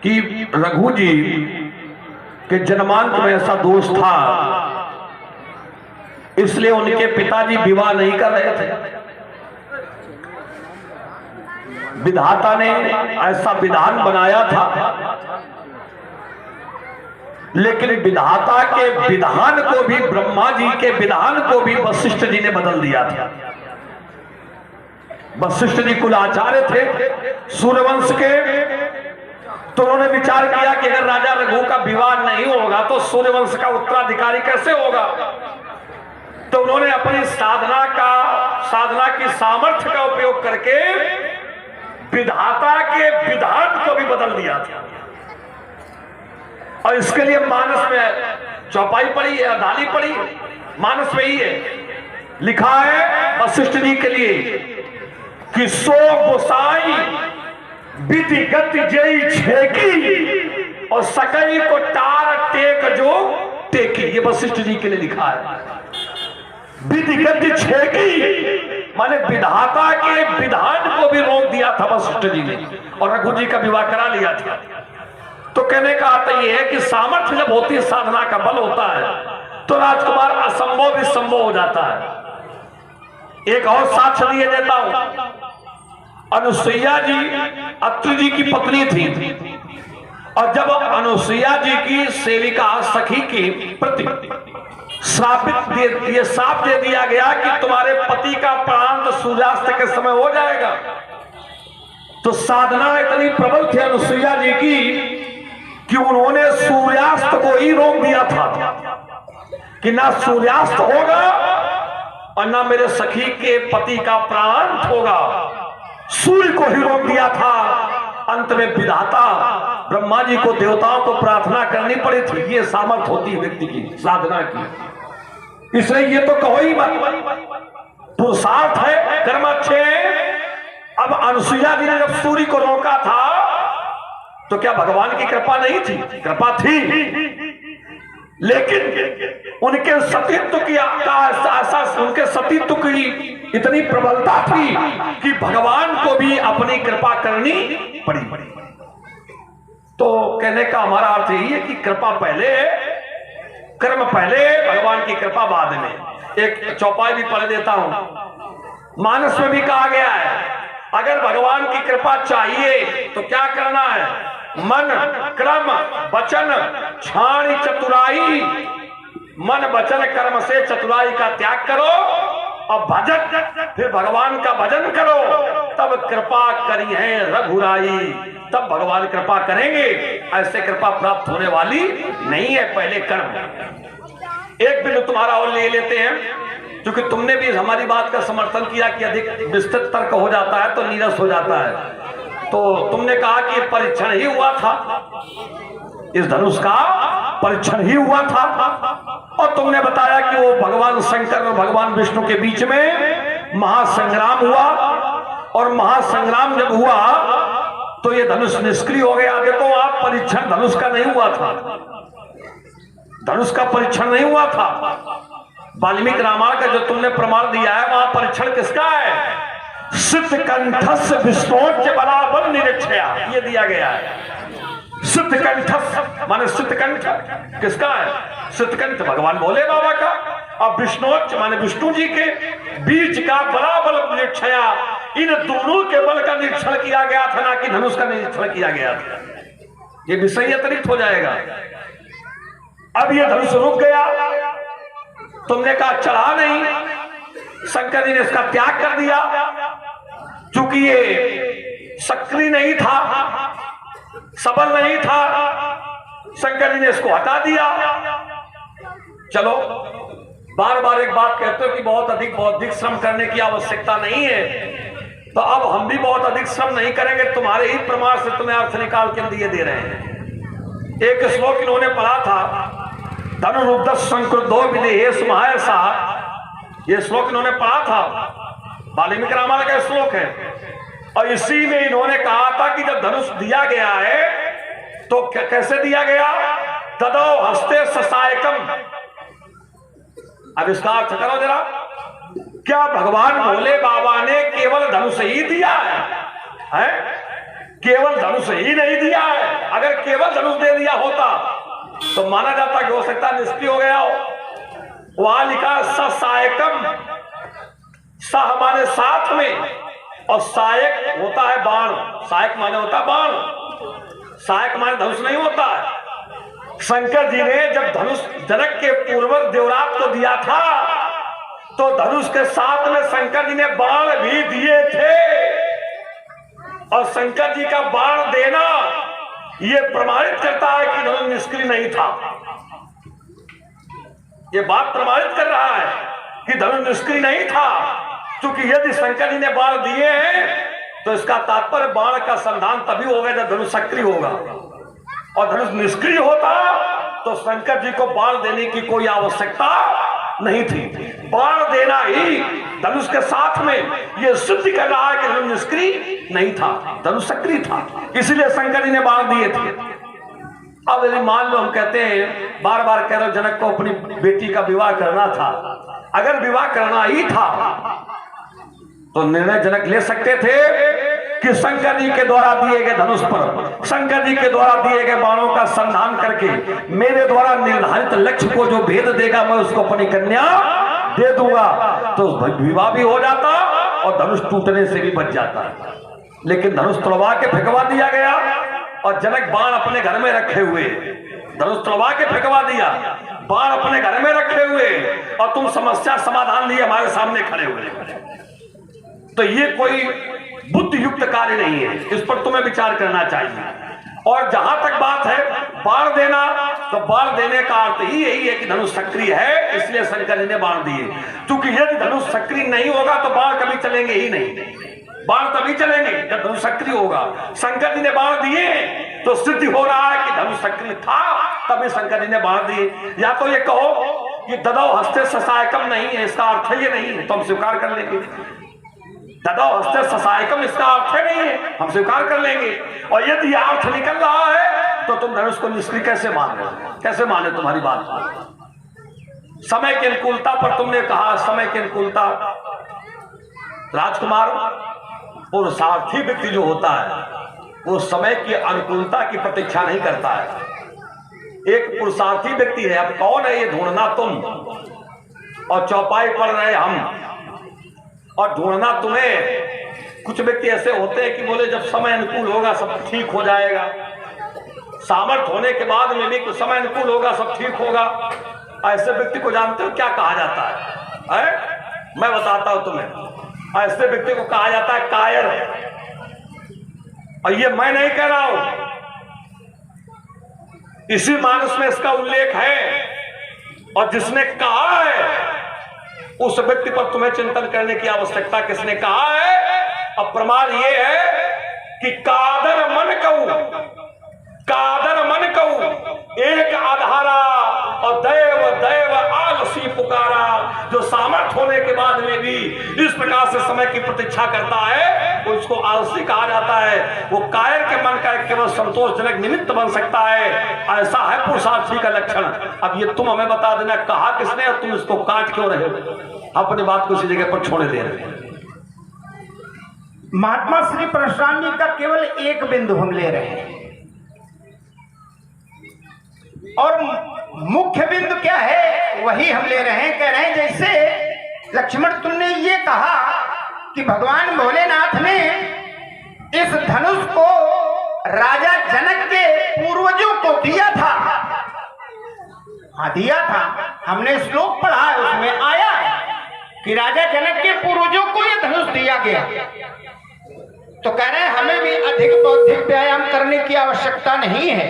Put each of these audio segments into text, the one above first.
कि रघु जी के जन्मांत में ऐसा दोष था, इसलिए उनके पिताजी विवाह नहीं कर रहे थे। विधाता ने ऐसा विधान बनाया था, लेकिन विधाता के विधान को भी, ब्रह्मा जी के विधान को भी वशिष्ठ जी ने बदल दिया था। वशिष्ठ जी कुल आचार्य थे सूर्यवंश के, तो उन्होंने विचार किया कि अगर राजा रघु का विवाह नहीं होगा तो सूर्यवंश का उत्तराधिकारी कैसे होगा। तो उन्होंने अपनी साधना की सामर्थ्य का उपयोग करके विधाता के विधान को भी बदल दिया था। और इसके लिए मानस में चौपाई पड़ी है, अदाली पड़ी, मानस में ही है, लिखा है वशिष्ठ जी के लिए कि सो गोसाई विधि गति जई छेकी और सकई को टार टेक जो टेकी। ये वशिष्ठ जी के लिए लिखा है। विधि गति छेकी माने विधाता के विधान को भी रोक दिया था वशिष्ठ जी ने, और रघु जी का विवाह करा लिया था। तो कहने का अर्थ यह है कि सामर्थ्य जब होती है, साधना का बल होता है, तो राजकुमार असंभव भी संभव हो जाता है। एक और साक्ष्य दिए देता हूं। अनुसुईया जी अत्रि जी की पत्नी थी, और जब अनुसुईया जी की सेविका सखी की प्रति ये श्राप दे दिया गया कि तुम्हारे पति का प्राण सूर्यास्त के समय हो जाएगा, तो साधना इतनी प्रबल थी अनुसुईया जी की कि उन्होंने सूर्यास्त को ही रोक दिया था कि ना सूर्यास्त होगा और ना मेरे सखी के पति का प्राण होगा। सूर्य को ही रोक दिया था। अंत में विधाता ब्रह्मा जी को, देवताओं को प्रार्थना करनी पड़ी थी। ये सामर्थ्य होती है व्यक्ति की, साधना की। इसलिए ये तो कहो ही मत, पुरुषार्थ है, कर्म अच्छे। अब अनुसुईया जी ने जब सूर्य को रोका था तो क्या भगवान की कृपा नहीं थी? कृपा थी, लेकिन उनके सतीत्व की उनके सतीत्व की इतनी प्रबलता थी कि भगवान को भी अपनी कृपा करनी पड़ी। तो कहने का हमारा अर्थ यही है कि कृपा पहले, कर्म पहले, भगवान की कृपा बाद में। एक चौपाई भी पढ़ देता हूं। मानस में भी कहा गया है, अगर भगवान की कृपा चाहिए तो क्या करना है? मन क्रम वचन छाणी चतुराई, मन वचन कर्म से चतुराई का त्याग करो और भजन, फिर भगवान का भजन करो, तब कृपा करी है रघुराई। तब भगवान कृपा करेंगे। ऐसे कृपा प्राप्त होने वाली नहीं है, पहले कर्म। एक बिंदु तुम्हारा और ले लेते हैं, क्योंकि तुमने भी हमारी बात का समर्थन किया कि अधिक विस्तृत तर्क हो जाता है तो नीरस हो जाता है। तो तुमने कहा कि परीक्षण ही हुआ था, इस धनुष का परीक्षण ही हुआ था, और तुमने बताया कि वो भगवान शंकर और भगवान विष्णु के बीच में महासंग्राम हुआ, और महासंग्राम जब हुआ तो ये धनुष निष्क्रिय हो गया। देखो आप, परीक्षण धनुष का नहीं हुआ था, धनुष का परीक्षण नहीं हुआ था। वाल्मीकि रामायण का जो तुमने प्रमाण दिया है, वहां परीक्षण किसका है? सिद्ध कंठस विष्णोच्च बराबर निरीक्षया, ये दिया गया है। सिद्ध कंठस माने सिद्ध कंठ किसका है? सिद्ध कंठ भगवान भोले बाबा का, और विष्णोच्च माने विष्णु जी के बीच का बराबर निरीक्षया। इन दोनों के बल का निरीक्षण किया गया था, ना कि धनुष का निरीक्षण किया गया था। ये विषय अतिरिक्त हो जाएगा। अब ये धनुष रुक गया, तुमने कहा चढ़ा नहीं, शंकर जी ने इसका त्याग कर दिया, क्योंकि ये सक्रिय नहीं था, सबल नहीं था। शंकर जी ने इसको हटा दिया। चलो, बार बार एक बात कहते हो कि बहुत अधिक बौद्धिक श्रम करने की आवश्यकता नहीं है, तो अब हम भी बहुत अधिक श्रम नहीं करेंगे, तुम्हारे ही प्रमाण से तुम्हें अर्थ निकाल के दिए दे रहे हैं। एक श्लोक इन्होंने पढ़ा था, धनुरुद्ध संक्रुद्धो विदेहेश महायसा, ये श्लोक इन्होंने पढ़ा था, वाल्मीकि रामायण का श्लोक है। और इसी में इन्होंने कहा था कि जब धनुष दिया गया है तो कैसे दिया गया? तदो हस्ते ससायकम। अब इसका अर्थ करो जरा, क्या भगवान भोले बाबा ने केवल धनुष ही दिया है? केवल धनुष ही नहीं दिया है। अगर केवल धनुष दे दिया होता तो माना जाता कि हो सकता है निष्क्रिय हो गया हो। वहां लिखा सहायकम, स हमारे साथ में, और सहायक होता है बाण। सहायक माने होता है बाण, सहायक माने धनुष नहीं होता है। शंकर जी ने जब धनुष जनक के पूर्वज देवराज को दिया था तो धनुष के साथ में शंकर जी ने बाण भी दिए थे। और शंकर जी का बाण देना यह प्रमाणित करता है कि धनुष निष्क्रिय नहीं था। यह बात प्रमाणित कर रहा है कि धनुष निष्क्रिय नहीं था, क्योंकि यदि शंकर जी ने बाण दिए हैं तो इसका तात्पर्य बाण का संधान तभी होगा जब धनुष सक्रिय होगा, और धनुष निष्क्रिय होता तो शंकर जी को बाण देने की कोई आवश्यकता नहीं थी। बाण देना ही धनुष के साथ में यह सिद्ध कर रहा है कि धनुष निष्क्रिय नहीं था, धनुष सक्रिय था, इसलिए शंकर जी ने बाण दिए थे। अब यदि मान लो हम कहते हैं, बार बार कह रहे हो जनक को अपनी बेटी का विवाह करना था, अगर विवाह करना ही था तो निर्णय जनक ले सकते थे कि शंकर जी के द्वारा दिए गए धनुष पर, शंकर जी के द्वारा दिए गए बाणों का संधान करके मेरे द्वारा निर्धारित लक्ष्य को जो भेद देगा मैं उसको अपनी कन्या दे दूंगा, तो विवाह भी हो जाता और धनुष टूटने से भी बच जाता। लेकिन धनुष तोड़वा के फेंकवा दिया गया और जनक बाण अपने घर में रखे हुए, धनुष तोड़वा के फेंकवा दिया, बाण अपने घर में रखे हुए, और तुम समस्या समाधान लिए हमारे सामने खड़े हुए। तो ये कोई बुद्धि युक्त कार्य नहीं है, इस पर तुम्हें विचार करना चाहिए। और जहां तक बात है बाण देना, तो बाण देने का अर्थ ही यही है कि धनुष सक्रिय है, इसलिए शंकर जी ने बाण दिए। क्योंकि यदि धनुष सक्रिय नहीं होगा तो बाण कभी चलेंगे ही नहीं, बाण तभी चलेंगे जब धनुष सक्रिय होगा। शंकर जी ने बाण दिए तो सिद्ध हो रहा है कि धनुष सक्रिय था, तभी शंकर जी ने बाण दिए। या तो ये कहो कि ददौ हस्ते सहायकम नहीं है, इसका अर्थ ये नहीं है तो हम स्वीकार कर लेंगे। ददौ हस्ते सहायकम इसका अर्थ नहीं है, हम स्वीकार कर लेंगे। और यदि यह अर्थ निकल रहा है तो तुम धनुष को निष्क्रिय कैसे मान रहे हो, कैसे माने तुम्हारी बात? समय की अनुकूलता पर तुमने कहा, समय की अनुकूलता, राजकुमार पुरुषार्थी व्यक्ति जो होता है वो समय की अनुकूलता की प्रतीक्षा नहीं करता है। एक पुरुषार्थी व्यक्ति है, अब कौन है ये ढूंढना तुम, और चौपाई पढ़ रहे हम, और ढूंढना तुम्हें। कुछ व्यक्ति ऐसे होते हैं कि बोले जब समय अनुकूल होगा सब ठीक हो जाएगा, सामर्थ्य होने के बाद में भी कुछ समय अनुकूल होगा सब ठीक होगा। ऐसे व्यक्ति को जानते हो क्या कहा जाता है? मैं बताता हूं तुम्हें, ऐसे व्यक्ति को कहा जाता है कायर। और ये मैं नहीं कह रहा हूं, इसी मानस में इसका उल्लेख है, और जिसने कहा है उस व्यक्ति पर तुम्हें चिंतन करने की आवश्यकता। किसने कहा है? अब प्रमाण ये है कि कादर मन कहू एक आधारा, और दैव दैव आलसी पुकारा। जो सामर्थ्य होने के बाद में भी इस प्रकार से समय की प्रतीक्षा करता है उसको आलसी कहा जाता है। वो कायर के मन का केवल संतोषजनक निमित्त बन सकता है, ऐसा है पुरुषार्थी का लक्षण। अब ये तुम हमें बता देना कहा किसने, और तुम इसको काट क्यों रहे हो, अपनी बात को इसी जगह पर छोड़े दे रहे हैं। महात्मा श्री परशुराम जी का केवल एक बिंदु हम ले रहे हैं, और मुख्य बिंदु क्या है वही हम ले रहे हैं। कह रहे हैं जैसे लक्ष्मण तुमने ये कहा कि भगवान भोलेनाथ ने इस धनुष को राजा जनक के पूर्वजों को दिया था। हाँ दिया था, हमने श्लोक पढ़ा है, उसमें आया है कि राजा जनक के पूर्वजों को यह धनुष दिया गया। तो कह रहे हैं हमें भी अधिक बौद्धिक व्यायाम करने की आवश्यकता नहीं है,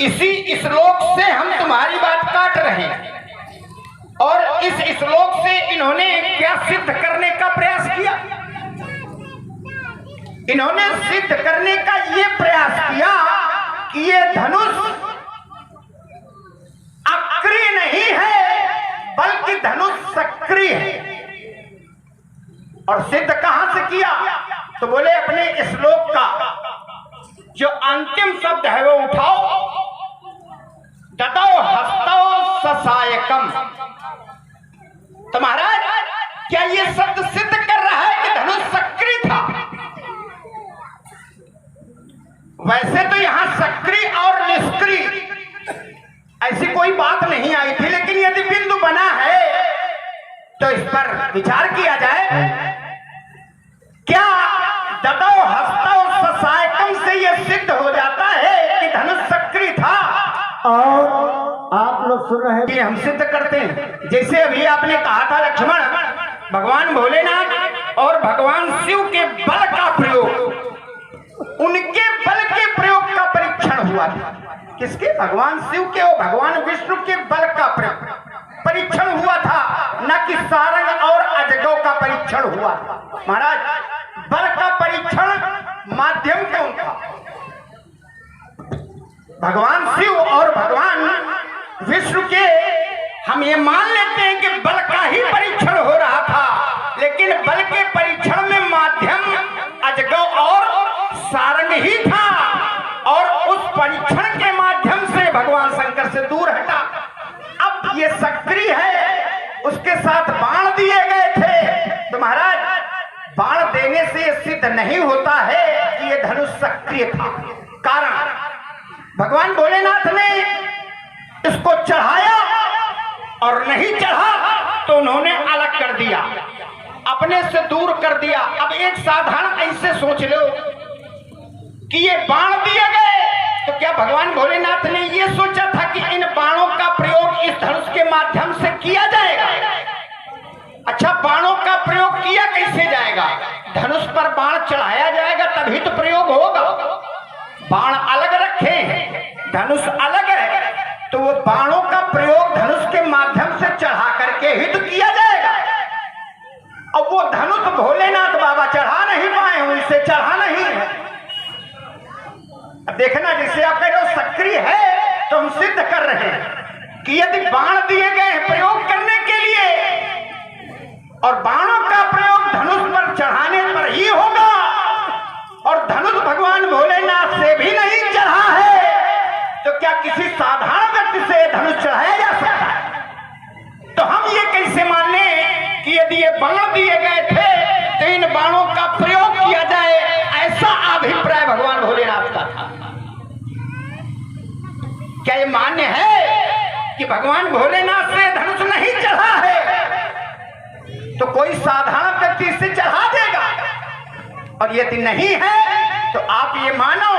इसी श्लोक से हम तुम्हारी बात काट रहे हैं। और इस श्लोक से इन्होंने क्या सिद्ध करने का प्रयास किया? इन्होंने सिद्ध करने का यह प्रयास किया कि यह धनुष अक्रिय नहीं है बल्कि धनुष सक्रिय है। और सिद्ध कहां से किया? तो बोले अपने श्लोक का जो अंतिम शब्द है वो उठाओ, ददौ हस्तौ सहायकम। तो महाराज क्या ये शब्द सिद्ध कर रहा है कि धनुष सक्रिय था? वैसे तो यहाँ सक्रिय और निष्क्रिय ऐसी कोई बात नहीं आई थी, लेकिन यदि बिंदु बना है तो इस पर विचार किया जाए। क्या ददौ हस्तौ ससायकम से यह सिद्ध हो जाता है कि धनुष सक्रिय था? और आप लोग सुन रहे कि हम सिद्ध करते हैं। जैसे अभी आपने कहा था लक्ष्मण, भगवान भोलेनाथ और भगवान शिव के बल का प्रयोग, उनके बल के प्रयोग का परीक्षण हुआ था। किसके? भगवान शिव के और भगवान विष्णु के बल का परीक्षण हुआ था, न कि सारंग और अजगव का परीक्षण हुआ था। महाराज, बल का परीक्षण माध्यम कौन था? भगवान शिव और भगवान विष्णु के हम ये मान लेते हैं कि बल का ही परीक्षण हो रहा था, लेकिन बल के परीक्षण में माध्यम अजगव और सारंग ही था, और उस परीक्षण के माध्यम से भगवान शंकर से दूर हटा। अब ये सक्रिय है, उसके साथ बाण दिए गए थे, तो महाराज बाण देने से सिद्ध नहीं होता है कि ये धनुष सक्रिय था। कारण भगवान भोलेनाथ ने इसको चढ़ाया और नहीं चढ़ा तो उन्होंने अलग कर दिया, अपने से दूर कर दिया। अब एक साधारण ऐसे सोच लो कि ये बाण दिए गए, तो क्या भगवान भोलेनाथ ने ये सोचा था कि इन बाणों का प्रयोग इस धनुष के माध्यम से किया जाएगा? अच्छा, बाणों का प्रयोग किया कैसे जाएगा? धनुष पर बाण चढ़ाया जाएगा तभी तो प्रयोग होगा। बाण अलग रखे हैं, धनुष अलग है, तो वो बाणों का प्रयोग धनुष के माध्यम से चढ़ा करके ही तो किया जाएगा। अब वो धनुष भोलेनाथ बाबा चढ़ा नहीं पाए, उनसे चढ़ा नहीं है। अब देखना, जैसे आप कह रहे हो सक्रिय है, तो हम सिद्ध कर रहे हैं कि यदि बाण दिए गए हैं प्रयोग करने के लिए और बाणों का प्रयोग धनुष पर चढ़ाने पर ही होगा, और धनुष भगवान भोलेनाथ से भी नहीं चढ़ा है, तो क्या किसी साधारण व्यक्ति से धनुष चढ़ाया जा सकता है? तो हम ये कैसे मान लें कि यदि ये बाण दिए गए थे तो इन बाणों का प्रयोग किया जाए, ऐसा अभिप्राय भगवान भोलेनाथ का था। क्या ये मान्य है कि भगवान भोलेनाथ से धनुष नहीं चढ़ा है तो कोई साधारण व्यक्ति इसे चढ़ा देगा? और यदि नहीं है तो आप ये मानो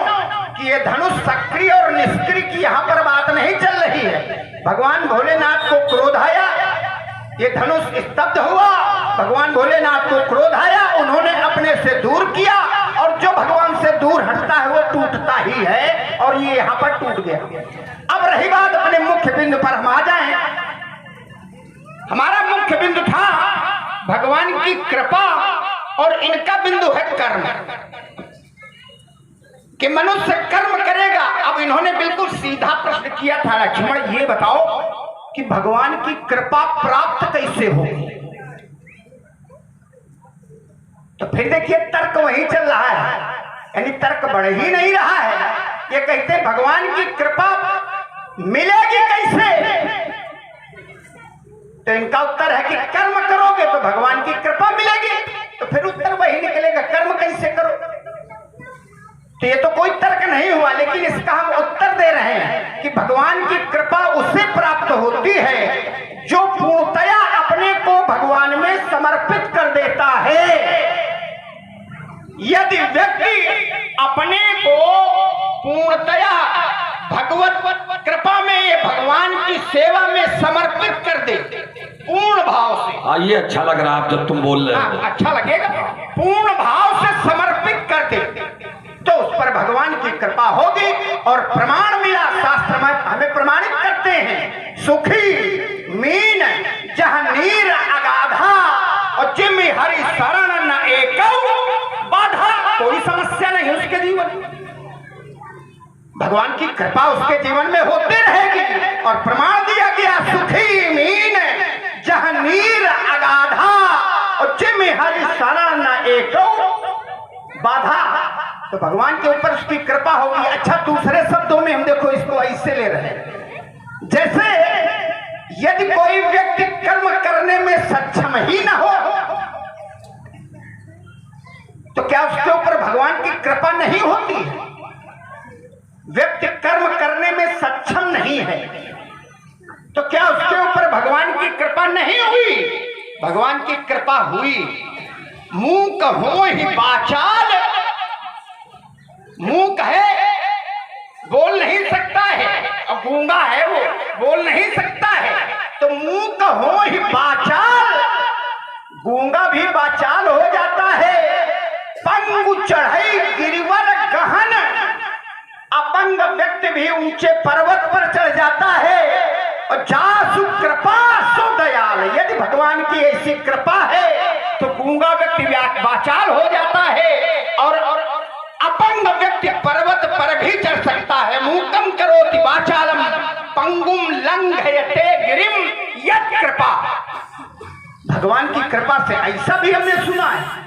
कि ये धनुष सक्रिय और निष्क्रिय की यहां पर बात नहीं चल रही है। भगवान भोलेनाथ को क्रोध आया, ये धनुष स्तब्ध हुआ, भगवान भोलेनाथ को क्रोध आया, उन्होंने अपने से दूर किया, और जो भगवान से दूर हटता है वो टूटता ही है, और ये यहां पर टूट गया। अब रही बात अपने मुख्य बिंदु पर हम आ जाएं। हमारा मुख्य बिंदु था भगवान की कृपा, और इनका बिंदु है कर्म, कि मनुष्य कर्म करेगा। अब इन्होंने बिल्कुल सीधा प्रश्न किया था, लक्ष्मण ये बताओ कि भगवान की कृपा प्राप्त कैसे हो? तो फिर देखिए तर्क वही चल रहा है, यानी तर्क बढ़ ही नहीं रहा है। ये कहते हैं भगवान की कृपा मिलेगी कैसे? तो इनका उत्तर है कि कर्म करोगे तो भगवान की कृपा मिलेगी। तो फिर उत्तर वही निकलेगा, कर्म कैसे करो? तो ये तो कोई तर्क नहीं हुआ, लेकिन इसका हम उत्तर दे रहे हैं कि भगवान की कृपा उसे प्राप्त होती है जो पूर्णतया अपने को भगवान में समर्पित कर देता है। यदि व्यक्ति अपने को पूर्णतया भगवत कृपा में, ये भगवान की सेवा में समर्पित कर दे पूर्ण भाव से, ये अच्छा लग रहा है आप जब तुम बोल रहे हो, अच्छा लगेगा। पूर्ण भाव से समर्पित कर दे तो उस पर भगवान की कृपा होगी। और प्रमाण मिला, शास्त्र में हमें प्रमाणित करते हैं, सुखी मीन जह नीर अगाधा और जिमि हरि शरण न एकौ बाधा। कोई समस्या नहीं उसके जीवन में, भगवान की कृपा उसके जीवन में होती रहेगी। और प्रमाण दिया गया, सुखी मीन जह नीर अगाधा और जिमि हरि शरण न एकौ बाधा। तो भगवान के ऊपर उसकी कृपा होगी। अच्छा, दूसरे शब्दों में हम देखो इसको ऐसे ले रहे हैं, जैसे यदि कोई व्यक्ति कर्म करने में सक्षम ही ना हो तो क्या उसके ऊपर भगवान की कृपा नहीं होती है? व्यक्ति कर्म करने में सक्षम नहीं है तो क्या उसके ऊपर भगवान की कृपा नहीं हुई? भगवान की कृपा हुई। मुंह कहो ही बाचाल, मुंह कहे बोल नहीं सकता है, अब गूंगा है वो, बोल नहीं सकता है, तो मुंह कहो ही बाचाल, गूंगा भी बाचाल हो जाता है। पंगु चढ़ई गिरिवर गहन, अपंग व्यक्ति भी ऊंचे पर्वत पर चढ़ जाता है। और जासु कृपा सो दयाल, यदि भगवान की ऐसी कृपा है तो गूंगा व्यक्ति बाचाल हो जाता है और अपंग व्यक्ति पर्वत पर भी चढ़ सकता है। मूकम करोति वाचालम पंगुम लंघयते गिरिम यत् कृपा। भगवान की कृपा से ऐसा भी हमने सुना है।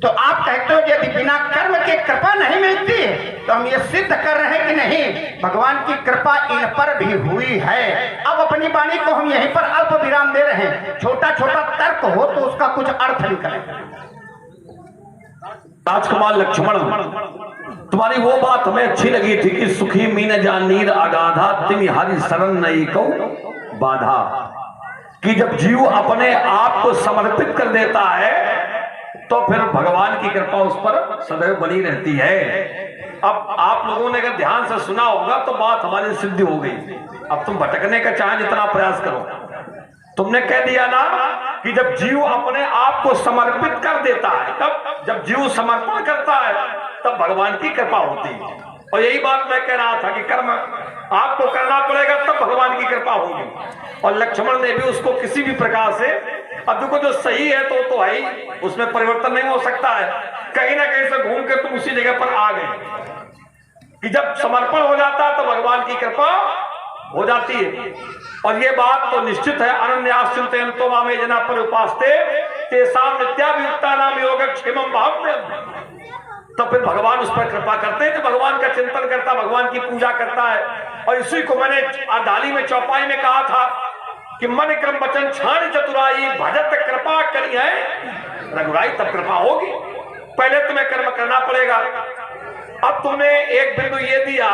तो आप कहते हो यदि बिना कर्म के कृपा नहीं मिलती तो हम ये सिद्ध कर रहे हैं कि नहीं, भगवान की कृपा इन पर भी हुई है। अब अपनी वाणी को हम यहीं पर अल्प विराम दे रहे हैं। छोटा छोटा तर्क हो तो उसका कुछ अर्थ निकले। राजकुमार लक्ष्मण, तुम्हारी वो बात हमें अच्छी लगी थी कि सुखी मीन जानीर अगाधा तिम हरि शरण नहीं को बाधा, कि जब जीव अपने आप को समर्पित कर देता है तो फिर भगवान की कृपा उस पर सदैव बनी रहती है। अब आप लोगों ने अगर ध्यान से सुना होगा तो बात हमारी सिद्धि हो गई। अब तुम भटकने का चाहे जितना प्रयास करो, तुमने कह दिया ना कि जब जीव अपने आप को समर्पित कर देता है, तब जब जीव समर्पण करता है तब भगवान की कृपा होती है। और यही बात मैं कह रहा था कि कर्म आपको करना पड़ेगा तब भगवान की कृपा होगी। और लक्ष्मण ने भी उसको किसी भी प्रकार से, अब देखो जो सही है तो है ही, उसमें परिवर्तन नहीं हो सकता है। कहीं ना कहीं से घूम के तुम उसी जगह पर आ गए कि जब समर्पण हो जाता है तो भगवान की कृपा हो जाती है। और ये बात तो निश्चित है, अनन्यास चिंतयन्तो मामे जना पर उपास्ते तेषां नित्याभियुक्ता नाम योगक्षेमं भावते। तो फिर भगवान उस पर कृपा करते हैं जो भगवान का चिंतन करता, भगवान की पूजा करता है। और इसी को मैंने आधाली में चौपाई में कहा था कि मन क्रम वचन छाण चतुराई भजत कृपा करी है रघुराई, तब कृपा होगी। पहले तुम्हें कर्म करना पड़ेगा। अब तुमने एक बिंदु ये दिया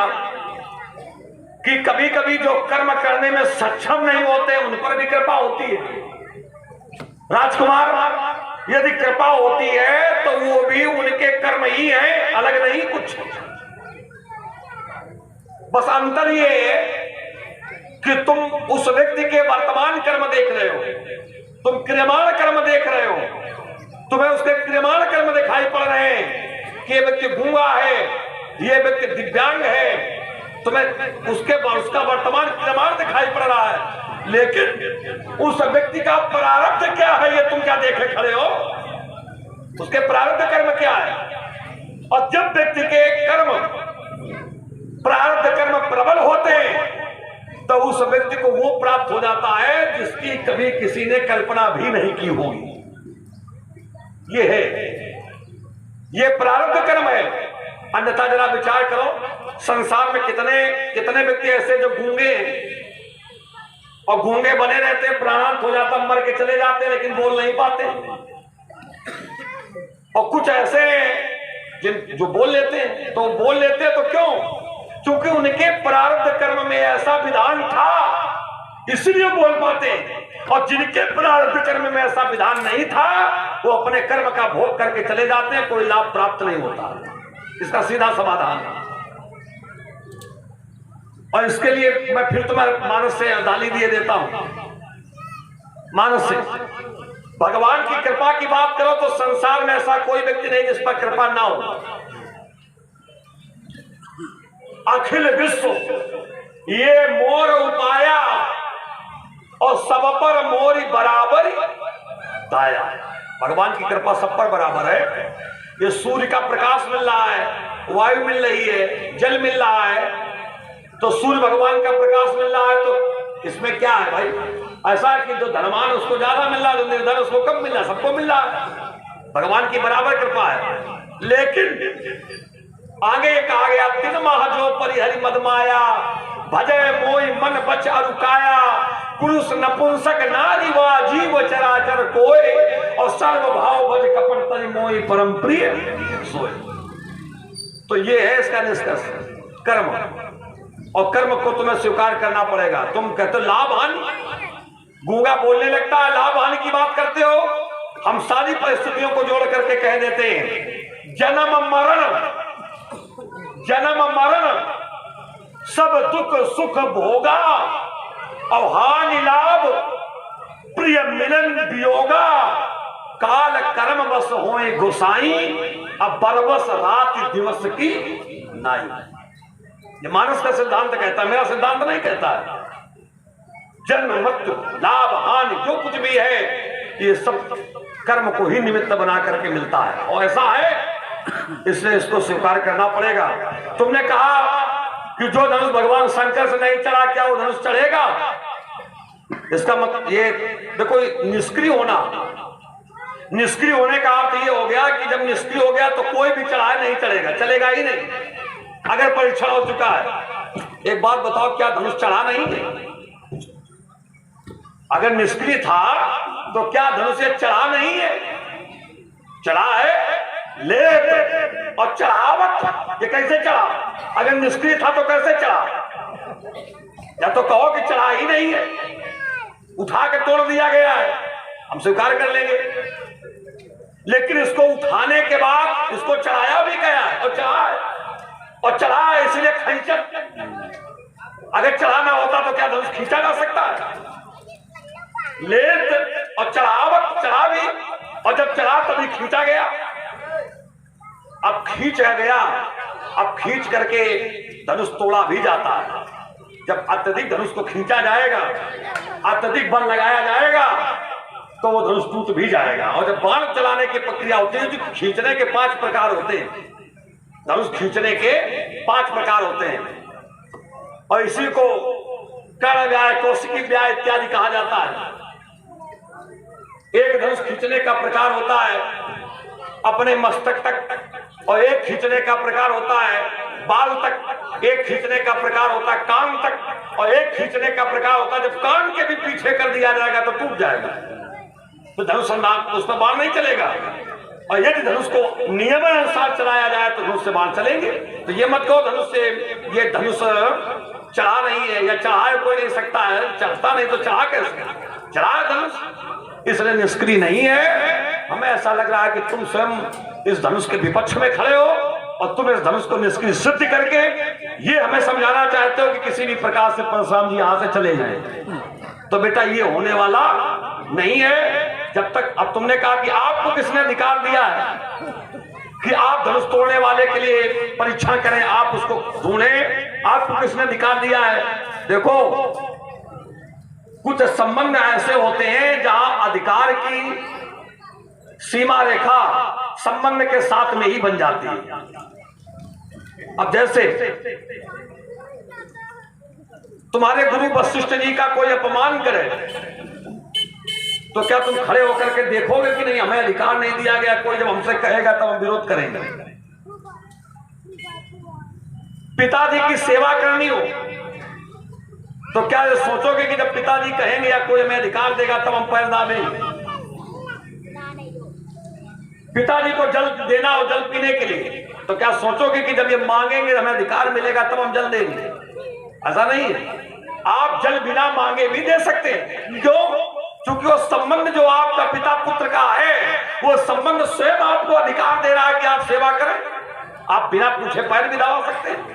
कि कभी कभी जो कर्म करने में सक्षम नहीं होते उन पर भी कृपा होती है। राजकुमार, यदि कृपा होती है तो वो भी उनके कर्म ही हैं, अलग नहीं कुछ। बस अंतर ये है कि तुम उस व्यक्ति के वर्तमान कर्म देख रहे हो, तुम क्रियमाण कर्म देख रहे हो, तुम्हें उसके क्रियमाण कर्म दिखाई पड़ रहे हैं कि ये व्यक्ति गूंगा है, ये व्यक्ति दिव्यांग है, तुम्हें उसका वर्तमान क्रियमाण दिखाई पड़ रहा है। लेकिन उस व्यक्ति का प्रारब्ध क्या है ये तुम क्या देखे खड़े हो? उसके प्रारब्ध कर्म क्या है? और जब व्यक्ति के कर्म प्रारब्ध कर्म प्रबल होते हैं तो उस व्यक्ति को वो प्राप्त हो जाता है जिसकी कभी किसी ने कल्पना भी नहीं की होगी। ये है, ये प्रारब्ध कर्म है। अन्यथा जरा विचार करो, संसार में कितने व्यक्ति ऐसे जो गूंगे और गूंगे बने रहते, प्राणांत हो जाता, मर के चले जाते लेकिन बोल नहीं पाते। और कुछ ऐसे जो बोल लेते हैं तो बोल लेते हैं, तो क्यों? क्योंकि उनके प्रारब्ध कर्म में ऐसा विधान था इसलिए बोल पाते। और जिनके प्रारब्ध कर्म में ऐसा विधान नहीं था वो अपने कर्म का भोग करके चले जाते हैं, कोई लाभ प्राप्त नहीं होता। इसका सीधा समाधान है। और इसके लिए मैं फिर तुम्हें मानस से दाली दिए देता हूं। मानस से भगवान की कृपा की बात करो तो संसार में ऐसा कोई व्यक्ति नहीं जिस पर कृपा ना हो। अखिल विश्व ये मोर उपाया और सब पर मोरी बराबर दाया। भगवान की कृपा सब पर बराबर है। ये सूर्य का प्रकाश मिल रहा है, वायु मिल रही है, जल मिल रहा है, तो सूर्य भगवान का प्रकाश मिल रहा है, तो इसमें क्या है भाई? ऐसा है कि जो धनवान उसको ज्यादा मिल रहा है, जो निर्धन उसको कम मिल रहा है, सबको मिल रहा है। भगवान की बराबर कृपा है। लेकिन आगे ये कहा गया, तिन माह जो परिहरि मदमाया भजय मोहि मन बच अरुकाया, पुरुष नपुंसक नारी वा जीव चराचर कोय, और सर्व भाव भज कपट तरि मोहि परम प्रिय सोय। तो ये है इसका निष्कर्ष। कर्म, और कर्म को तुम्हें स्वीकार करना पड़ेगा। तुम कहते हो लाभ हानि, गूंगा बोलने लगता है, लाभ हानि की बात करते हो। हम सारी परिस्थितियों को जोड़ करके कह देते हैं, जन्म मरण सब दुख सुख भोगा, और हानि लाभ प्रिय मिलन वियोगा, काल कर्म बस होए गोसाई, अब बरबस रात दिवस की नाई। ये मानस का सिद्धांत कहता है, मेरा सिद्धांत नहीं कहता है। जन्म मृत्यु लाभ हानि जो कुछ भी है, ये सब कर्म को ही निमित्त बना करके मिलता है, और ऐसा है इसलिए इसको स्वीकार करना पड़ेगा। तुमने कहा कि जो धनुष भगवान शंकर से नहीं चढ़ा, क्या वो धनुष चढ़ेगा? इसका मतलब ये देखो, निष्क्रिय होने का अर्थ ये हो गया कि जब निष्क्रिय हो गया तो कोई भी चढ़ाए नहीं चढ़ेगा, चलेगा ही नहीं। अगर परीक्षण हो चुका है, एक बात बताओ, क्या धनुष चढ़ा नहीं है? अगर निष्क्रिय था तो क्या धनुष ये चढ़ा नहीं है? चढ़ा है, लेप और चढ़ावट, ये कैसे चढ़ा? अगर निष्क्रिय था तो कैसे चढ़ा? या तो कहो कि चढ़ा ही नहीं है, उठा के तोड़ दिया गया है, हम स्वीकार कर लेंगे। लेकिन इसको उठाने के बाद इसको चढ़ाया भी गया है, और चढ़ा है, और चढ़ा है इसलिए खींचत। अगर चढ़ाना होता तो क्या धनुष खींचा जा सकता है? लेत और चढ़ावट, चढ़ा भी, और जब चढ़ा तभी खींचा गया। अब खींचा गया, अब खींच करके धनुष तोड़ा भी जाता है। जब अत्यधिक धनुष को खींचा जाएगा, अत्यधिक बल लगाया जाएगा, तो वो धनुष टूट भी जाएगा। और जब बाण चलाने की प्रक्रिया होती है, जो खींचने के 5 प्रकार होते हैं, धनुष खींचने के 5 प्रकार होते हैं, और इसी को कर्ण व्याय, कौशिकी व्याय इत्यादि कहा जाता है। एक धनुष खींचने का प्रकार होता है अपने मस्तक तक, और एक खींचने का प्रकार होता है बाल तक, एक खींचने का प्रकार होता है कान तक, और एक खींचने का प्रकार होता है जब कान के भी पीछे कर दिया जाएगा तो टूट जाएगा, तो धनुष उसमें बाण नहीं चलेगा। और यदि धनुष को नियमानुसार चलाया जाए तो धनुष से बाण चलेंगे। तो ये मत कहो धनुष से, ये धनुष चढ़ा नहीं है, या चढ़ाए कोई नहीं सकता है, चढ़ता नहीं तो चढ़ा कैसे? चढ़ा धनुष, इसलिए निष्क्रिय नहीं है। हमें ऐसा लग रहा है कि तुम स्वयं इस धनुष के विपक्ष में खड़े हो, और तुम इस धनुष को निष्क्रिय सिद्ध करके ये हमें समझाना चाहते हो कि किसी भी प्रकार से परशुराम जी यहां से चले जाएं। तो बेटा ये होने वाला नहीं है। जब तक, अब तुमने कहा कि आपको किसने अधिकार दिया है कि आप धनुष तोड़ने वाले के लिए परीक्षण करें, आप उसको ढूंढें, आपको किसने अधिकार दिया है? देखो, कुछ संबंध ऐसे होते हैं जहां अधिकार की सीमा रेखा संबंध के साथ में ही बन जाती है। अब जैसे तुम्हारे गुरु वशिष्ठ जी का कोई अपमान करे, तो क्या तुम खड़े होकर के देखोगे कि नहीं हमें अधिकार नहीं दिया गया, कोई जब हमसे कहेगा तब हम विरोध करेंगे? पिताजी की सेवा करनी हो तो क्या सोचोगे कि जब पिताजी कहेंगे या कोई हमें अधिकार देगा तब हम पैर दाबेंगे? पिताजी को जल देना हो जल पीने के लिए, तो क्या सोचोगे कि जब ये मांगेंगे हमें अधिकार मिलेगा तब हम जल देंगे? ऐसा नहीं है। आप जल बिना मांगे भी दे सकते हैं। क्यों? क्योंकि वो संबंध जो आपका पिता पुत्र का है, वो संबंध स्वयं आपको अधिकार दे रहा है कि आप सेवा करें। आप बिना पूछे पैर भी दबा सकते हैं।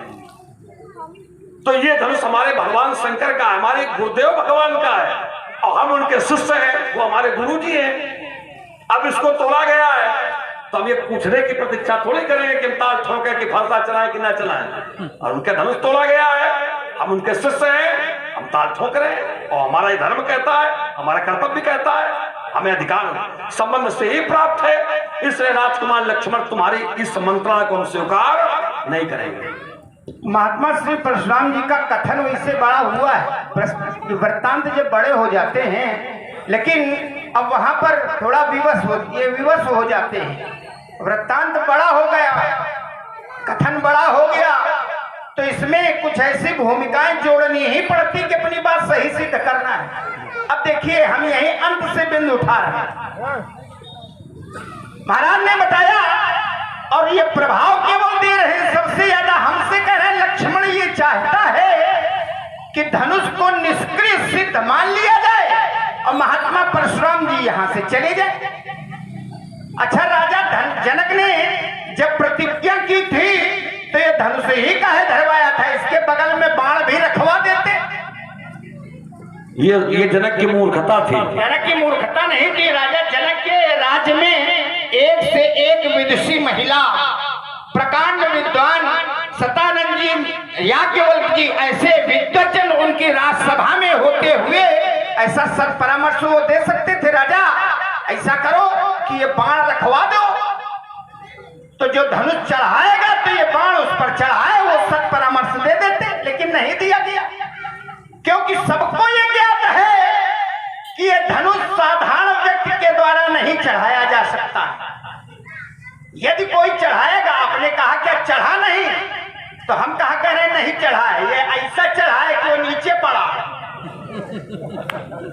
तो ये धनुष हमारे भगवान शंकर का है, हमारे गुरुदेव भगवान का है, और हम उनके शिष्य हैं, वो हमारे गुरु जी हैं। अब इसको तोड़ा गया है तो हम ये पूछने की प्रतीक्षा थोड़ी करेंगे कि हम ताल ठोके कि फरसा चलाएं कि ना चलाएं। और उनके धनुष तोड़ा गया है, हम उनके शिष्य हैं, हम ताल ठोक रहे हैं, और हमारा ये धर्म कहता है, हमारा कर्तव्य कहता है, हमें अधिकार संबंध से ही प्राप्त है। इसलिए राजकुमार लक्ष्मण तुम्हारी इस मंत्रणा को हम स्वीकार नहीं करेंगे। महात्मा श्री परशुराम जी का कथन वैसे बड़ा हुआ है, वृत्तांत जब बड़े हो जाते हैं, लेकिन अब वहां पर थोड़ा विवश हो जाते हैं। वृत्तांत बड़ा हो गया, कथन बड़ा हो गया, तो इसमें कुछ ऐसी भूमिकाएं जोड़नी ही पड़ती कि अपनी बात सही सिद्ध करना है। अब देखिए, हम यही अंत से बिंदु उठा रहे हैं। महाराज ने बताया, और ये प्रभाव केवल दे रहे हैं, सबसे ज्यादा हमसे कह रहे हैं लक्ष्मण सिद्ध मान लिया जाए और महात्मा परशुराम जी यहाँ से चले जाए। अच्छा, राजा जनक ने जब प्रतिज्ञा की थी तो ये धनुष ही काहे धरवाया था? इसके बगल में बाण भी रखवा देते। ये जनक की मूर्खता थी। जनक की मूर्खता नहीं थी। राजा जनक के राज्य में एक से एक विदुषी महिला, प्रकांड विद्वान सतानंद जी, याज्ञवल्क्य जी, ऐसे विद्वजन उनकी राजसभा में होते हुए ऐसा सद परामर्श वो दे सकते थे, राजा ऐसा करो कि ये बाण रखवा दो, तो जो धनुष चढ़ाएगा तो ये बाण उस पर चढ़ाए, वो सद परामर्श दे देते। लेकिन नहीं दिया गया, क्योंकि सबको ये ज्ञात है कि ये धनुष साधारण व्यक्ति के द्वारा नहीं चढ़ाया जा सकता। यदि कोई चढ़ाएगा, आपने कहा क्या चढ़ा नहीं, तो हम कहा कह रहे नहीं चढ़ा है, ये ऐसा चढ़ा है कि वो नीचे पड़ा।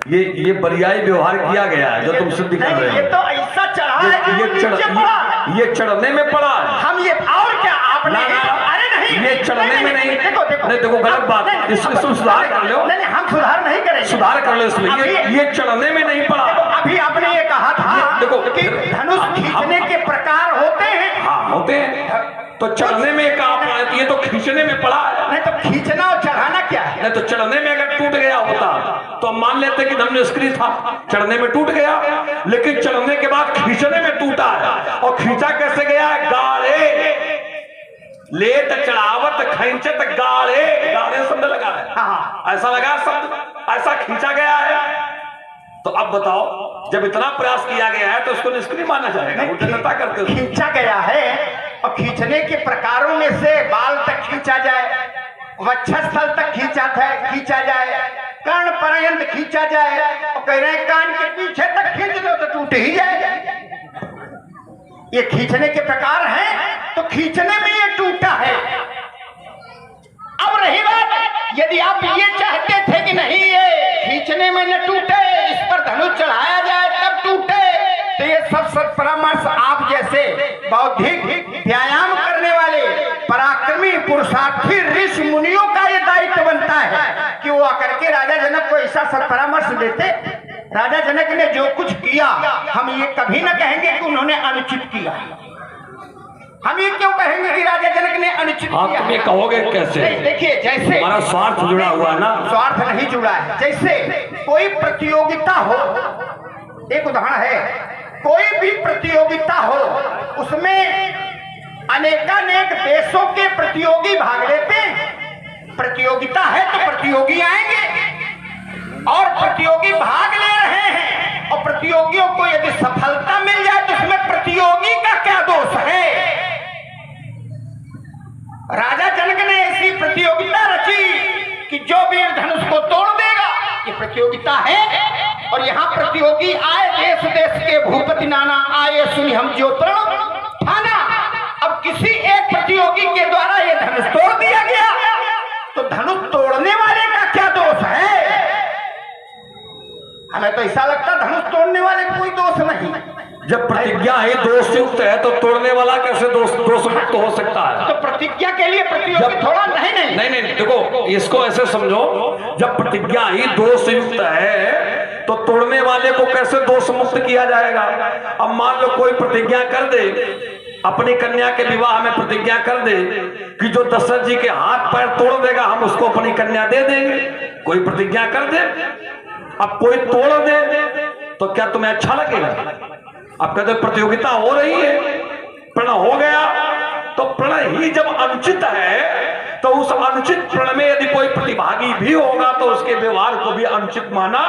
ये बरियाई व्यवहार किया गया है जो तुम सिद्ध कर रहे हो। ये तो ऐसा चढ़ा है कि वो नीचे पड़ा। ये चढ़ने में पड़ा है। हम ये और क्या आपने, अरे नहीं, ये चढ़ने में नहीं। देखो गलत बात, इसमें सुधार कर लो। नहीं, हम सुधार नहीं करेंगे, सुधार कर लो इसमें। ये चढ़ने में नहीं पड़ा। अभी आपने ये कहा था देखो कि धनुष खींचने के प्रकार होते हैं। हाँ होते हैं, तो चढ़ने में कहा, ये तो खींचने में पड़ा है। नहीं तो खींचना और चढ़ाना क्या है? नहीं तो चढ़ने में अगर टूट गया होता तो हम मान लेते कि धनुष निष्क्रिय था, चढ़ने में टूट गया, लेकिन चढ़ने के बाद खींचने में टूटा है। और खींचा कैसे गया है? गाढ़े लेत चढ़ावत खींचत गाढ़े, गाढ़े शब्द लगा है। हाँ, ऐसा लगा शब्द, ऐसा खींचा गया है। तो अब बताओ, जब इतना प्रयास किया गया है तो उसको निष्क्रिय माना जाएगा? उल्टा करते हो। खींचा गया है, और खींचने के प्रकारों में से बाल तक खींचा जाए, वक्षस्थल तक खींचा जाए, कर्ण पर्यंत खींचा जाए, और कह रहे हैं कान के पीछे तक खींच दो तो टूट ही जाएगा। ये खींचने के प्रकार हैं, तो खींचने में ये टूटा है। अब रही बात, यदि आप ये चाहते थे कि नहीं ये खींचने में न टूटे, इस पर धनुष चढ़ाया जाए तब टूटे, तो ये सब परामर्श आप जैसे बौद्धिक व्यायाम करने वाले पराक्रमी पुरुषार्थी ऋषि मुनियों का ये दायित्व बनता है कि वो आकर के राजा जनक को ऐसा सब परामर्श देते। राजा जनक ने जो कुछ किया, हम ये कभी न कहेंगे कि उन्होंने अनुचित किया। हम ये क्यों कहेंगे कि राजा जनक ने अनुचित किया? तुम ये कहोगे कैसे? देखिए, जैसे हमारा स्वार्थ जुड़ा हुआ है ना। स्वार्थ नहीं जुड़ा है। जैसे कोई प्रतियोगिता हो, एक उदाहरण है, कोई भी प्रतियोगिता हो, उसमें अनेकानेक देशों के प्रतियोगी भाग लेते हैं। प्रतियोगिता है तो प्रतियोगी आएंगे, और प्रतियोगी भाग ले रहे हैं, और प्रतियोगियों को यदि सफलता मिल जाए तो उसमें प्रतियोगी का क्या दोष है? राजा जनक ने ऐसी प्रतियोगिता रची कि जो वीर धनुष को तोड़ देगा, ये प्रतियोगिता है। और यहाँ प्रतियोगी आए, देश देश के भूपति नाना आए, सुनी हम जो प्रण थाना। अब किसी एक प्रतियोगी के द्वारा ये धनुष तोड़ दिया गया, तो धनुष तोड़ने वाले का क्या दोष है? हमें तो ऐसा लगता धनुष तोड़ने वाले कोई दोष नहीं। जब प्रतिज्ञा ही दोष युक्त है तो तोड़ने वाला कैसे दोष मुक्त हो सकता है? तो प्रतिज्ञा के लिए प्रतियोगी थोड़ा नहीं। देखो, इसको ऐसे समझो, जब प्रतिज्ञा ही दोष युक्त है तो तोड़ने वाले को कैसे दोष मुक्त किया जाएगा? अब मान लो कोई प्रतिज्ञा कर दे, अपनी कन्या के विवाह में प्रतिज्ञा कर दे कि जो दशरथ जी के हाथ पैर तोड़ देगा हम उसको अपनी कन्या दे देंगे। कोई प्रतिज्ञा कर दे, अब कोई तोड़ दे तो क्या तुम्हें अच्छा लगेगा? अब कहते प्रतियोगिता हो रही है, प्रण हो गया, तो प्रण ही जब अनुचित है तो उस अनुचित प्रण में यदि कोई प्रतिभागी भी होगा तो उसके व्यवहार को भी अनुचित माना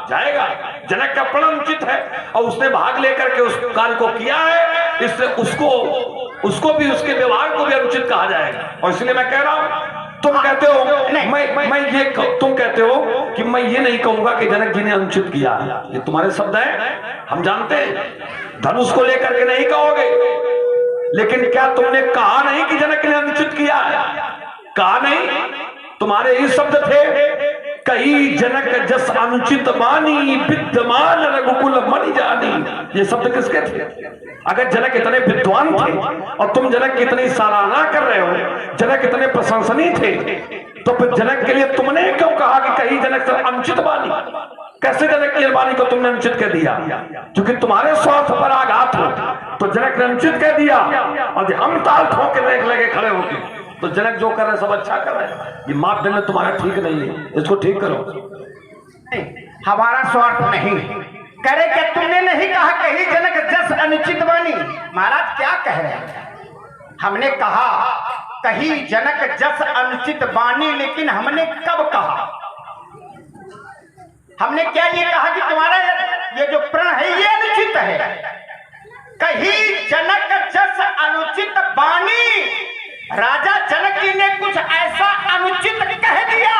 जाएगा। जनक का प्रण अनुचित है और उसने भाग लेकर के उस कार्य को किया है, इससे उसको भी, उसके व्यवहार को भी अनुचित कहा जाएगा। और इसलिए मैं कह रहा हूं, तुम कहते हो तुम कहते हो कि मैं ये नहीं कहूंगा कि जनक जी ने अनुचित किया, ये तुम्हारे शब्द हैं, हम जानते हैं। धनुष को लेकर के नहीं कहोगे, लेकिन क्या तुमने कहा नहीं कि जनक ने अनुचित किया? कहा नहीं, तुम्हारे ही शब्द थे, कही जनक जस अनुचित मानी, विद्यमान रघुकुल मणि जानी। ये शब्द किसके थे? अगर जनक इतने विद्वान थे और तुम जनक की इतनी सराहना कर रहे हो, जनक इतने प्रशंसनीय थे, तो फिर जनक के लिए तुमने क्यों कहा कि कहीं जनक से अनुचित वाणी? कैसे जनक की वाणी को तुमने अनुचित कह दिया? क्योंकि तुम्हारे स्वार्थ पर आघात हो तो जनक ने अनुचित कह दिया, और हम ताल ठोक के देख लगे खड़े होके, तो जनक जो कर रहे सब अच्छा कर रहे हैं। ये मापदंड तुम्हारा ठीक नहीं है, इसको ठीक करो। हमारा स्वार्थ नहीं करे। क्या तुमने नहीं कहा कहीं जनक जस अनुचित वाणी? महाराज क्या कह रहे हैं? हमने कहा कहीं जनक जस अनुचित वाणी, लेकिन हमने कब कहा? हमने क्या ये कहा कि तुम्हारा ये जो प्रण है ये अनुचित है? कहीं जनक जस अनुचित वाणी, राजा जनक जी ने कुछ ऐसा अनुचित कह दिया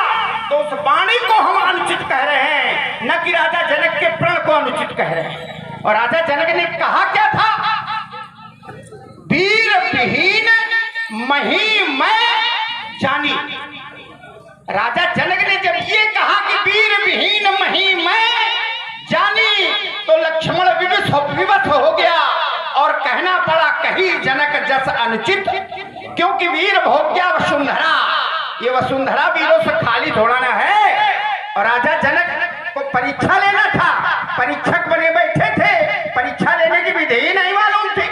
तो उस वाणी को हम अनुचित कह रहे हैं, न कि राजा जनक के प्रण को अनुचित कह रहे हैं। और राजा जनक ने कहा क्या था? वीर विहीन मही मैं जानी। राजा जनक ने जब ये कहा कि वीर विहीन मही मैं जानी, तो लक्ष्मण विवश हो गया और कहना पड़ा कहीं जनक जस अनुचित, क्योंकि वीर भोग्या वसुंधरा, ये वसुंधरा वीरों से खाली थोड़ा ना है। और राजा जनक को परीक्षा लेना था, परीक्षक बने बैठे थे, परीक्षा लेने की विधि ही नहीं मालूम थी।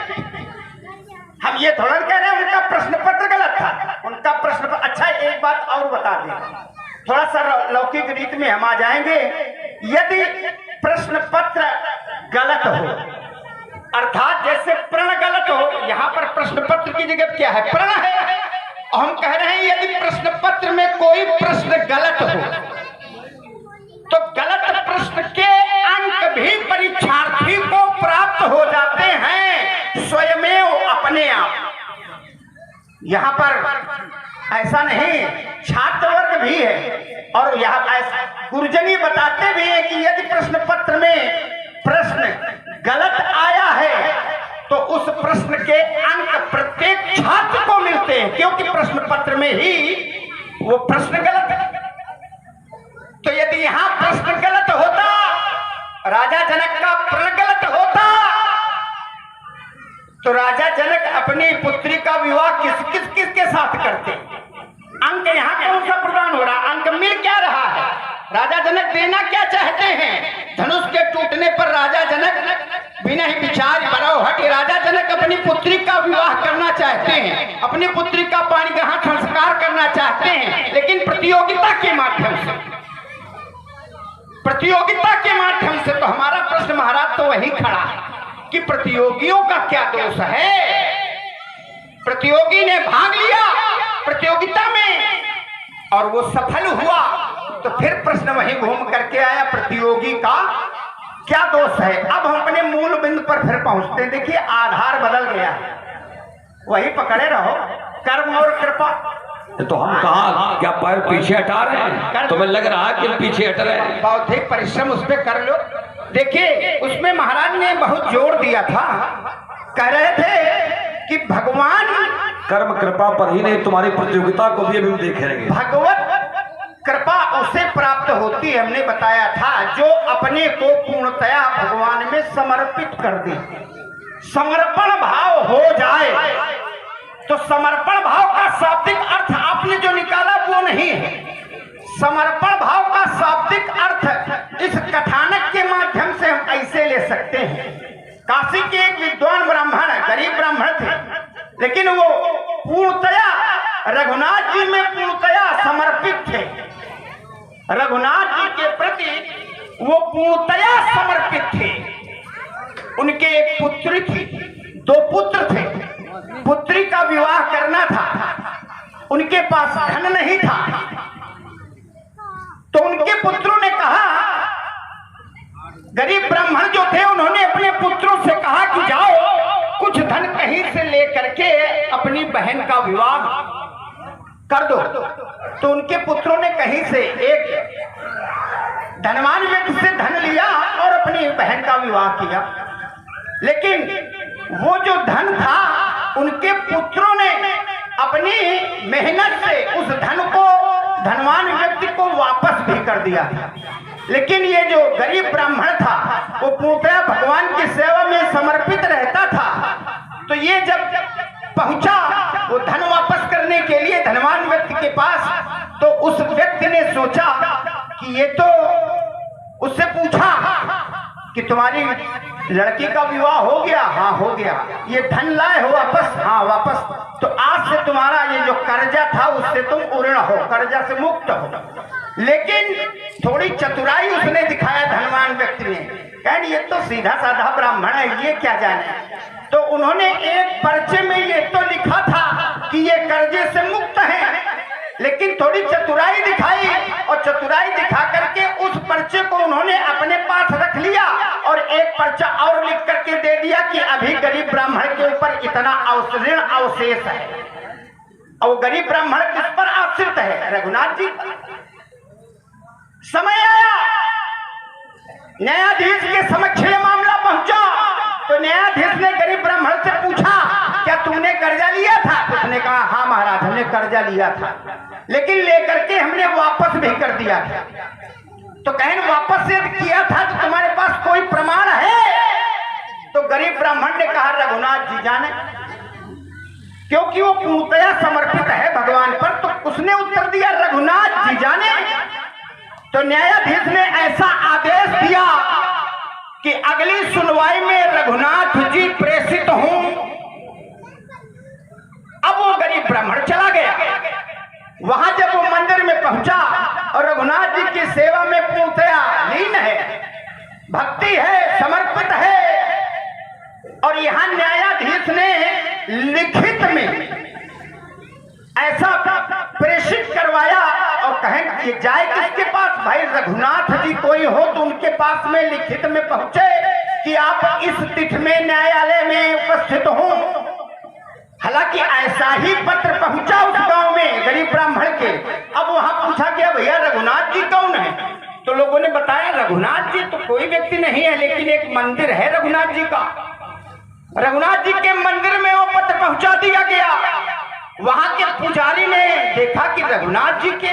हम ये थोड़ा कह रहे हैं उनका प्रश्न पत्र गलत था, उनका प्रश्न पत्र। अच्छा एक बात और बता दें, थोड़ा सा लौकिक रीत में हम आ जाएंगे। यदि प्रश्न पत्र गलत हो, अर्थात जैसे प्रण गलत हो, यहाँ पर प्रश्न पत्र की जगह क्या है? प्रण है। हम कह रहे हैं यदि प्रश्न पत्र में कोई प्रश्न गलत हो तो गलत प्रश्न के अंक भी परीक्षार्थी को प्राप्त हो जाते हैं स्वयमेव अपने आप। यहाँ पर ऐसा नहीं, छात्र वर्ग भी है और यहाँ ऐसा गुरुजनी बताते भी हैं कि यदि प्रश्न पत्र में प्रश्न गलत आया है तो उस प्रश्न के अंक प्रत्येक छात्र को मिलते हैं, क्योंकि प्रश्न पत्र में ही वो प्रश्न गलत है। तो यदि यहां प्रश्न गलत होता, राजा जनक का प्रण गलत होता, तो राजा जनक अपनी पुत्री का विवाह किसके साथ करते? अंक यहाँ कौन सा प्रदान हो रहा? अंक मिल क्या रहा है? राजा जनक देना क्या चाहते हैं? धनुष के टूटने पर राजा जनक बिना ही विचार बराव हटे, राजा जनक अपनी पुत्री का विवाह करना चाहते हैं, अपनी पुत्री का पाणिग्रहण संस्कार करना चाहते हैं, लेकिन प्रतियोगिता के माध्यम से, प्रतियोगिता के माध्यम से। तो हमारा प्रश्न महाराज तो वही खड़ा है कि प्रतियोगियों का क्या दोष है? प्रतियोगी ने भाग लिया प्रतियोगिता में और वो सफल हुआ, तो फिर प्रश्न वही घूम करके आया, प्रतियोगी का क्या दोष है? अब हम अपने मूल बिंदु पर फिर पहुंचते हैं। देखिए आधार बदल गया, वही पकड़े रहो, कर्म और कृपा। तो हम कहा क्या पैर पीछे हटा रहे हैं? तुम्हें लग रहा है कि पीछे हट रहे हैं? बौद्धिक परिश्रम उस पर कर लो। देखिए उसमें महाराज ने बहुत जोर दिया था, कह रहे थे कि भगवान कर्म कृपा पर ही नहीं, तुम्हारी प्रतियोगिता को भी अभी देख रहेंगे। भगवत कृपा उसे प्राप्त होती है, हमने बताया था, जो अपने को पूर्णतया भगवान में समर्पित कर दे, समर्पण भाव हो जाए। तो समर्पण भाव का शाब्दिक अर्थ आपने जो निकाला वो नहीं है। समर्पण भाव का शाब्दिक अर्थ इस कथानक के माध्यम से हम ऐसे ले सकते हैं। काशी के एक विद्वान ब्राह्मण, गरीब ब्राह्मण थे, लेकिन वो पूर्णतया रघुनाथ जी में पूर्णतया समर्पित थे। रघुनाथ जी के प्रति वो पूर्णतया समर्पित थे। उनके एक पुत्री थी, 2 पुत्र थे, पुत्री का विवाह करना था, उनके पास धन नहीं था। तो उनके पुत्रों ने कहा, गरीब ब्राह्मण जो थे उन्होंने अपने पुत्रों से कहा कि जाओ कुछ धन कहीं से लेकर के अपनी बहन का विवाह कर दो। तो उनके पुत्रों ने कहीं से एक धनवान व्यक्ति से धन लिया और अपनी बहन का विवाह किया। लेकिन वो जो धन था उनके पुत्रों ने अपनी मेहनत से उस धन को धनवान व्यक्ति को वापस भी कर दिया। लेकिन ये जो गरीब ब्राह्मण था वो पूर्णतः भगवान की सेवा में समर्पित रहता था। तो ये जब पहुंचा वो धन वापस करने के लिए धनवान व्यक्ति के पास, तो उस व्यक्ति ने सोचा कि ये तो, उससे पूछा कि तुम्हारी लड़की का विवाह हो गया? हाँ हो गया। ये धन लाए हो वापस? हाँ वापस। तो आज से तुम्हारा ये जो कर्जा था उससे तुम उऋण हो, कर्जा से मुक्त हो। लेकिन थोड़ी चतुराई उसने दिखाया धनवान व्यक्ति ने, कहें ये तो सीधा साधा ब्राह्मण है, ये क्या जाने। तो उन्होंने एक पर्चे में ये तो लिखा था कि ये कर्जे से मुक्त है, लेकिन थोड़ी चतुराई दिखाई और चतुराई दिखा करके उस पर्चे को उन्होंने अपने पास रख लिया और एक पर्चा और लिख करके दे दिया कि अभी गरीब ब्राह्मण के ऊपर इतना ऋण अवशेष है। और गरीब ब्राह्मण किस पर आश्रित है? रघुनाथ जी। समय आया, न्यायाधीश के समक्ष ये मामला पहुंचा, तो न्यायाधीश ने गरीब ब्राह्मण से पूछा क्या तुमने कर्जा लिया था? उसने कहा हाँ महाराज हमने कर्जा लिया था, लेकिन लेकर के हमने वापस भी कर दिया था। तो कहें वापस से किया था तो तुम्हारे पास कोई प्रमाण है? तो गरीब ब्राह्मण ने कहा रघुनाथ जी जाने, क्योंकि वो पूर्णतया समर्पित है भगवान पर। तो उसने उत्तर दिया रघुनाथ जी जाने। तो न्यायाधीश ने ऐसा आदेश दिया कि अगली सुनवाई में रघुनाथ जी प्रेषित हूं। अब वो गरीब ब्राह्मण चला गया। वहां जब वो मंदिर में पहुंचा और रघुनाथ जी की सेवा में पूर्णतया लीन है, भक्ति है, समर्पित है, और यहां न्यायाधीश ने लिखित में ऐसा प्रेषित करवाया और कहें ये जाए किसके पास? भाई रघुनाथ जी कोई हो तो उनके पास में लिखित में पहुंचे कि आप इस तिथि में न्यायालय में उपस्थित हो। हालांकि ऐसा ही पत्र पहुंचा उस गांव में गरीब ब्राह्मण के। अब वहां पूछा गया भैया रघुनाथ जी कौन है? तो लोगों ने बताया रघुनाथ जी तो कोई व्यक्ति नहीं है, लेकिन एक मंदिर है रघुनाथ जी का। रघुनाथ जी के मंदिर में वो पत्र पहुंचा दिया गया। वहां के पुजारी ने देखा कि रघुनाथ जी के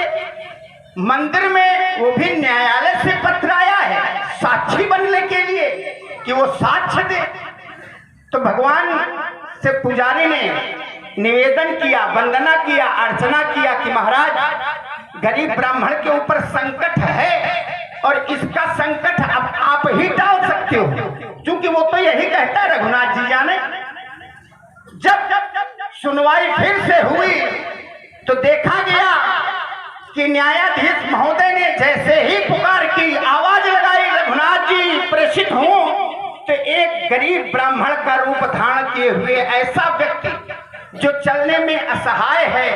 मंदिर में वो भी न्यायालय से पत्र आया है साक्षी बनने के लिए कि वो साक्ष्य दे। तो भगवान से पुजारी ने निवेदन किया, वंदना किया, अर्चना किया कि महाराज गरीब ब्राह्मण के ऊपर संकट है और इसका संकट अब आप ही टाल सकते हो, क्योंकि वो तो यही कहता है रघुनाथ जी जाने। जब सुनवाई फिर से हुई तो देखा गया कि न्यायाधीश महोदय ने जैसे ही पुकार की, आवाज लगाई रघुनाथ जी प्रेषित हूं, तो एक गरीब ब्राह्मण का रूप धारण किए हुए ऐसा व्यक्ति जो चलने में असहाय है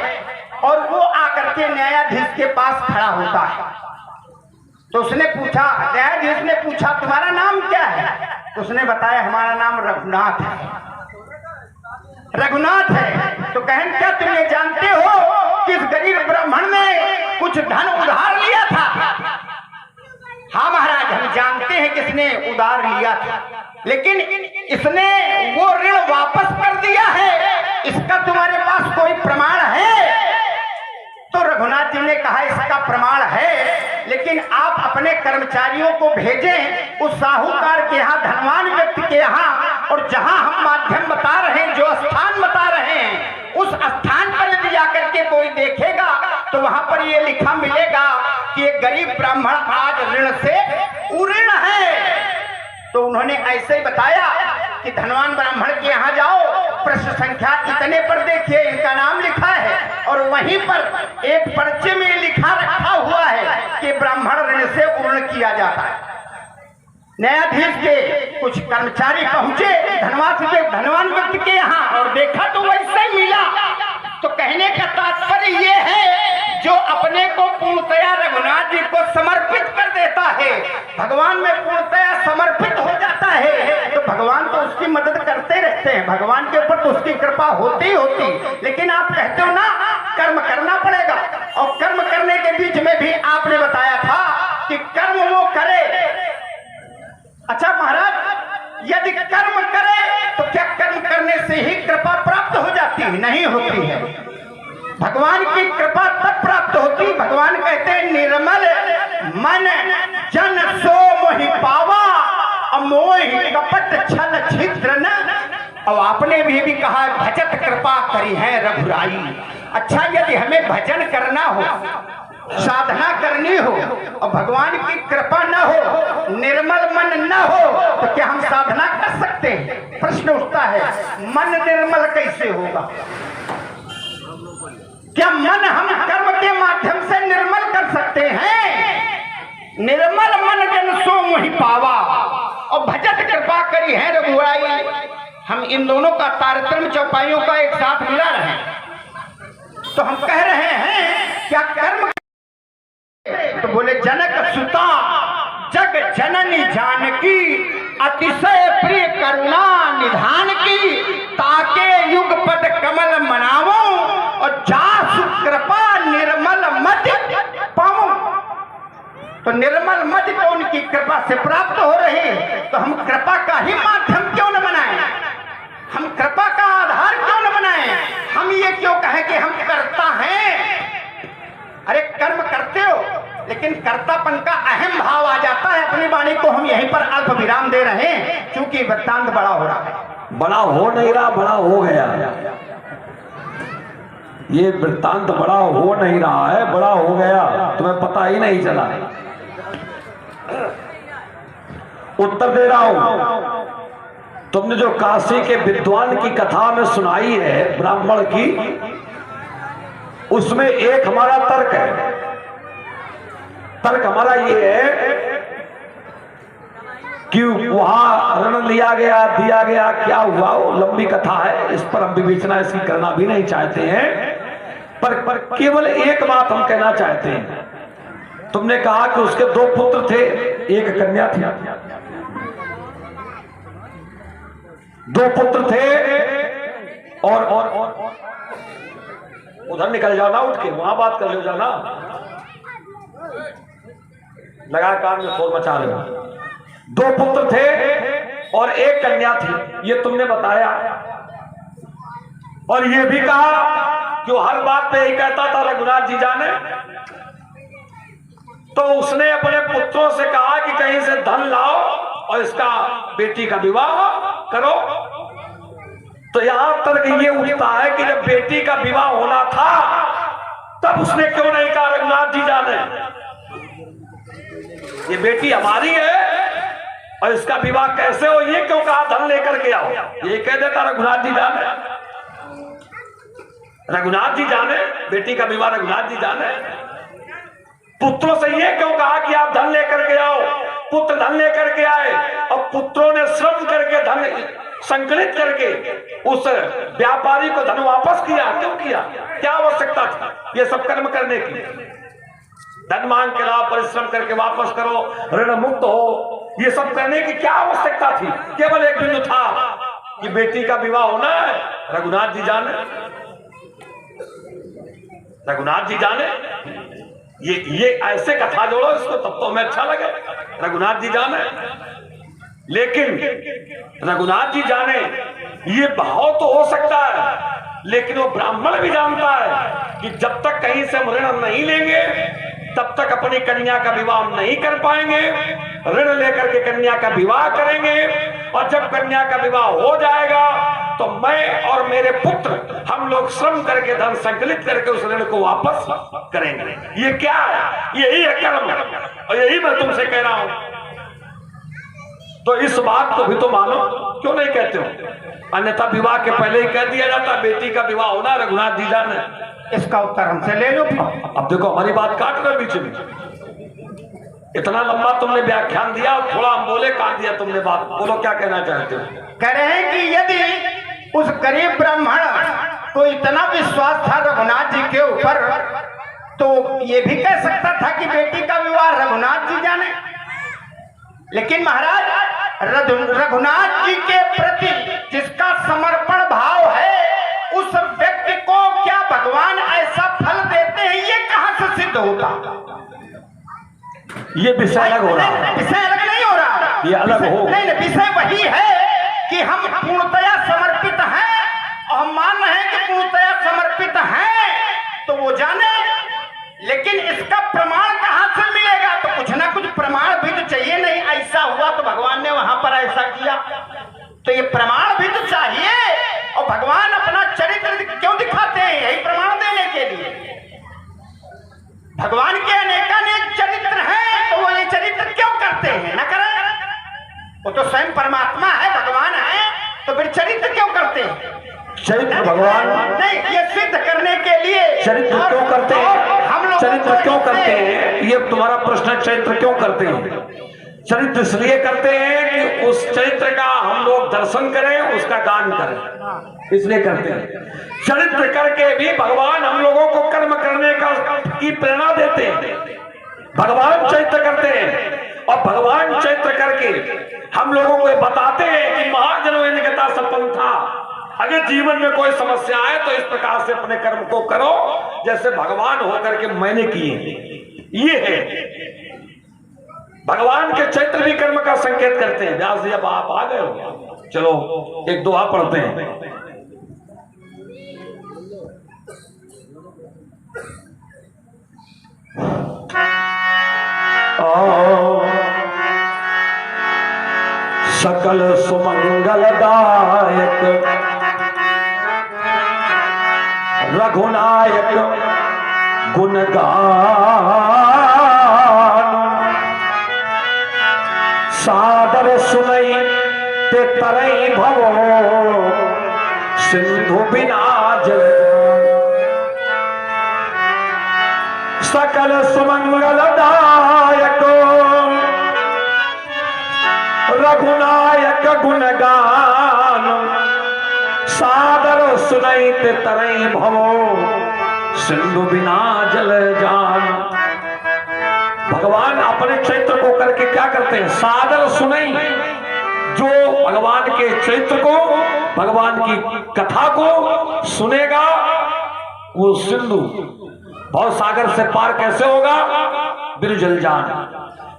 और वो आकर के न्यायाधीश के पास खड़ा होता है। तो उसने पूछा, न्यायाधीश ने पूछा तुम्हारा नाम क्या है? तो उसने बताया हमारा नाम रघुनाथ है। रघुनाथ है। तो कहें क्या तुम ये जानते हो कि इस गरीब ब्राह्मण ने कुछ धन उधार लिया था? हाँ महाराज हम जानते हैं किसने उधार लिया था, लेकिन इसने वो ऋण वापस कर दिया है, इसका तुम्हारे पास कोई प्रमाण है? तो रघुनाथ जी ने कहा इसका प्रमाण है, लेकिन आप अपने कर्मचारियों को भेजें उस साहूकार के यहाँ, धनवान व्यक्ति के यहाँ, और जहां हम माध्यम बता रहे हैं, जो स्थान बता रहे हैं, उस स्थान पर यदि जाकर के कोई देखेगा तो वहां पर ये लिखा मिलेगा कि ये गरीब ब्राह्मण आज ऋण से उऋण है। तो उन्होंने ऐसे ही बताया कि धनवान ब्राह्मण के यहाँ जाओ, प्रश्न संख्या इतने पर देखिए इनका नाम लिखा है, और वहीं पर एक पर्चे में लिखा रखा हुआ है कि ब्राह्मण ऋण से उऋण किया जाता है। न्यायाधीश के कुछ कर्मचारी पहुंचे धनवान व्यक्ति के यहाँ और देखा तो वैसे ही मिला। तो कहने का तात्पर्य ये है जो अपने को पूर्णतया रघुनाथ जी को समर्पित कर देता है, भगवान में पूर्णतया समर्पित हो जाता है, तो भगवान तो उसकी मदद करते रहते हैं, भगवान के ऊपर तो उसकी कृपा होती ही होती। लेकिन आप कहते हो ना कर्म करना पड़ेगा, और कर्म करने के बीच में भी आपने बताया था कि कर्म वो करे। अच्छा महाराज यदि कर्म करे तो क्या कर्म करने से ही कृपा प्राप्त हो जाती है? नहीं होती है। भगवान की कृपा तब प्राप्त होती, भगवान कहते हैं निर्मल मन जन सो मोहि पावा मोहि कपट छल छिद्र न। और आपने भी कहा भजत कृपा करी है रघुराई। अच्छा, यदि हमें भजन करना हो, साधना करनी हो और भगवान की कृपा न हो, निर्मल मन न हो, तो क्या हम साधना कर सकते हैं? प्रश्न उठता है, मन निर्मल कैसे होगा? क्या मन हम कर्म के माध्यम से निर्मल कर सकते हैं? निर्मल मन जन सो मोहि पावा और भजत कृपा करी है रघुराई। हम इन दोनों का तारतम्य चौपाइयों का एक साथ मिला रहे हैं, तो हम कह रहे हैं क्या कर्म? तो बोले जनक सुता जग जननी जानकी अतिशय प्रिय करुणा निधान की। ताके युग पद कमल मनावो और जासु कृपा निर्मल मति पाऊं। तो निर्मल मति तो उनकी कृपा से प्राप्त हो रही है, तो हम कृपा का ही माध्यम क्यों न बनाएं? हम कृपा का आधार क्यों न बनाएं? हम ये क्यों कहें कि हम करता हैं? अरे कर्म करते हो, लेकिन कर्तापन का अहम भाव आ जाता है। अपनी वाणी को हम यहीं पर अल्प विराम दे रहे हैं, क्योंकि वृत्तांत बड़ा हो रहा है। बड़ा हो नहीं रहा, बड़ा हो गया। ये वृत्तांत बड़ा हो नहीं रहा है, बड़ा हो गया, तुम्हें पता ही नहीं चला। उत्तर दे रहा हूं। तुमने जो काशी के विद्वान की कथा में सुनाई है ब्राह्मण की, उसमें एक हमारा तर्क है। तर्क हमारा ये है कि वहां ऋण लिया गया, दिया गया, क्या हुआ, वो लंबी कथा है, इस पर हम विवेचना इसकी करना भी नहीं चाहते हैं। पर केवल एक बात हम कहना चाहते हैं। तुमने कहा कि उसके 2 पुत्र थे, एक कन्या थी। 2 पुत्र थे और उधर निकल जाना, उठ के वहां बात कर लो जाना, लगा कान में शोर मचा रहे हो। 2 पुत्र थे और एक कन्या थी, ये तुमने बताया। और ये भी कहा कि वो हर बात पे यही कहता था रघुनाथ जी जाने। तो उसने अपने पुत्रों से कहा कि कहीं से धन लाओ और इसका बेटी का विवाह करो। तो यहां तक ये उठता है कि जब बेटी का विवाह होना था, तब उसने क्यों नहीं कहा रघुनाथ जी जाने, ये बेटी हमारी है और इसका विवाह कैसे हो, ये क्यों कहा धन लेकर के आओ? ये कह देता रघुनाथ जी जाने, रघुनाथ जी जाने, बेटी का विवाह रघुनाथ जी जाने। पुत्रों से ये क्यों कहा कि आप धन लेकर के आओ? पुत्र धन लेकर के आए और पुत्रों ने श्रम करके धन संकलित करके उस व्यापारी को धन वापस किया। क्यों किया? क्या आवश्यकता थी ये सब कर्म करने की? धन मांग के लाओ, परिश्रम करके वापस करो, ऋण मुक्त हो, ये सब करने की क्या आवश्यकता थी? केवल एक बिंदु था कि बेटी का विवाह होना है, रघुनाथ जी जाने, रघुनाथ जी जाने। ये ऐसे कथा जोड़ो इसको, तब तो हमें अच्छा लगे, रघुनाथ जी जाने। लेकिन रघुनाथ जी जाने ये भाव तो हो सकता है, लेकिन वो ब्राह्मण भी जानता है कि जब तक कहीं से ऋण नहीं लेंगे तब तक अपनी कन्या का विवाह नहीं कर पाएंगे। ऋण लेकर के कन्या का विवाह करेंगे और जब कन्या का विवाह हो जाएगा तो मैं और मेरे पुत्र हम लोग श्रम करके धन संकलित करके उस ऋण को वापस करेंगे। ये क्या है? यही है कर्म, और यही मैं तुमसे कह रहा हूं। तो इस बात को भी तो मानो, क्यों नहीं कहते हो? अन्यथा विवाह के पहले ही कह दिया जाता बेटी का विवाह होना, रघुनाथ जी जाने। इसका उत्तर हमसे ले लो। अब देखो हमारी बात काट रहे बीच में, इतना लंबा तुमने व्याख्यान दिया, थोड़ा हम बोले, काट दिया तुमने बात। बोलो क्या कहना चाहते हो? कह रहे हैं कि यदि उस गरीब ब्राह्मण को इतना विश्वास था रघुनाथ जी के ऊपर, तो ये भी कह सकता था कि बेटी का विवाह रघुनाथ जी जाने। लेकिन महाराज रघुनाथ जी के प्रति जिसका समर्पण भाव है, उस व्यक्ति को क्या भगवान ऐसा फल देते हैं? ये कहां से सिद्ध होता? ये विषय अलग हो रहा है। विषय अलग नहीं हो रहा, ये अलग हो नहीं, विषय वही है कि हम पूर्णतया समर्पित हैं और हम मान रहे हैं कि पूर्णतया समर्पित हैं, तो वो जाने। लेकिन इसका प्रमाण कहां से मिलेगा? तो तो भगवान ने वहां पर ऐसा किया। तो ये प्रमाण भी तो चाहिए, और भगवान अपना चरित्र क्यों दिखाते हैं? यही प्रमाण देने के लिए। भगवान के अनेकानेक चरित्र हैं, तो वो ये चरित्र क्यों करते हैं? न करें, वो तो स्वयं परमात्मा है, भगवान है, तो फिर चरित्र क्यों करते हैं? चरित्र भगवान नहीं, ये सिद्ध करने के लिए चरित्र क्यों करते हैं? हम लोग चरित्र क्यों करते हैं, ये तुम्हारा प्रश्न है। चरित्र क्यों करते हैं? चरित्र इसलिए करते हैं कि उस चरित्र का हम लोग दर्शन करें, उसका गान करें, इसलिए करते हैं। चरित्र करके भी भगवान हम लोगों को कर्म करने की प्रेरणा देते हैं। भगवान चरित्र करते हैं, और भगवान चरित्र करके हम लोगों को बताते हैं कि महाजनोन्नता सपंथा, अगर जीवन में कोई समस्या आए तो इस प्रकार से अपने कर्म को करो जैसे भगवान होकर के मैंने किए। ये है भगवान के चरित्र भी कर्म का संकेत करते हैं। व्यास जी अब आप आ गए हो, चलो एक दुआ पढ़ते हैं। सकल सुमंगलदायक रघुनायक गुणगान सादर सुनई ते तरई भवो सिंधु बिना जल। सकल सुमंगलदायक रघुनायक गुणगान सादर सुनई ते तरई भवो सिंधु बिना जल जान। भगवान अपने चरित्र को करके क्या करते हैं? सादर सुनई, जो भगवान के चरित्र को, भगवान की कथा को सुनेगा वो सिंधु बहुत सागर से पार कैसे होगा? बिनु जल जान।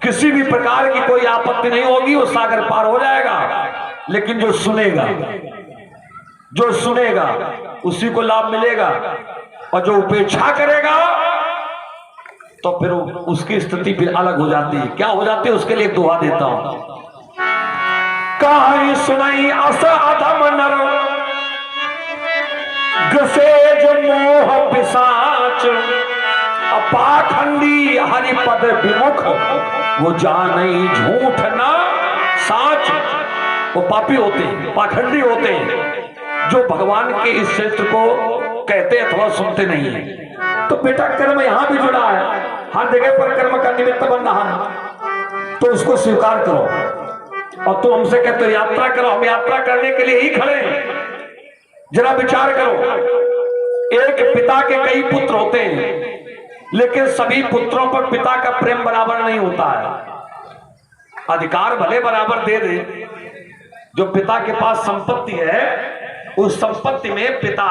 किसी भी प्रकार की कोई आपत्ति नहीं होगी, वो सागर पार हो जाएगा। लेकिन जो सुनेगा उसी को लाभ मिलेगा, और जो उपेक्षा करेगा तो फिर उसकी स्थिति फिर अलग हो जाती है। क्या हो जाती है? उसके लिए एक दुआ देता हूं। कहानी सुनाई अस अधम नर गसेज मोह पिशाच पाखंडी हरिपद विमुख वो जानई झूठ ना साच। वो पापी होते हैं, पाखंडी होते हैं, जो भगवान के इस चरित्र को कहते अथवा सुनते नहीं है। तो बेटा कर्म यहां भी जुड़ा है, हर जगह पर कर्म का निमित्त बन रहा है, तो उसको स्वीकार करो। और तुम हमसे कहते हो यात्रा करो, हम यात्रा करने के लिए ही खड़े हैं। जरा विचार करो, एक पिता के कई पुत्र होते हैं, लेकिन सभी पुत्रों पर पिता का प्रेम बराबर नहीं होता है। अधिकार भले बराबर दे दे, जो पिता के पास संपत्ति है उस संपत्ति में पिता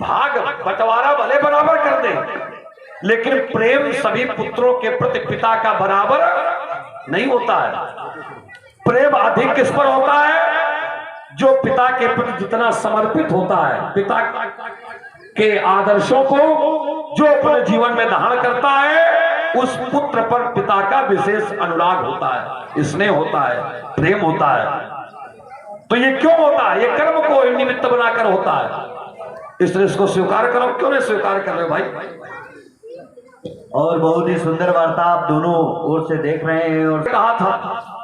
भाग बंटवारा भले बराबर कर दे, लेकिन प्रेम सभी पुत्रों के प्रति पिता का बराबर नहीं होता है। प्रेम अधिक किस पर होता है? जो पिता के प्रति जितना समर्पित होता है, पिता के आदर्शों को जो अपने जीवन में धारण करता है, उस पुत्र पर पिता का विशेष अनुराग होता है, स्नेह होता है, प्रेम होता है। तो ये क्यों होता है? ये कर्म को निमित्त बनाकर होता है। इसलिए इसको स्वीकार करो। क्यों नहीं स्वीकार कर रहे हो भाई? और बहुत ही सुंदर वार्ता आप दोनों ओर से देख रहे हैं। और कहा था,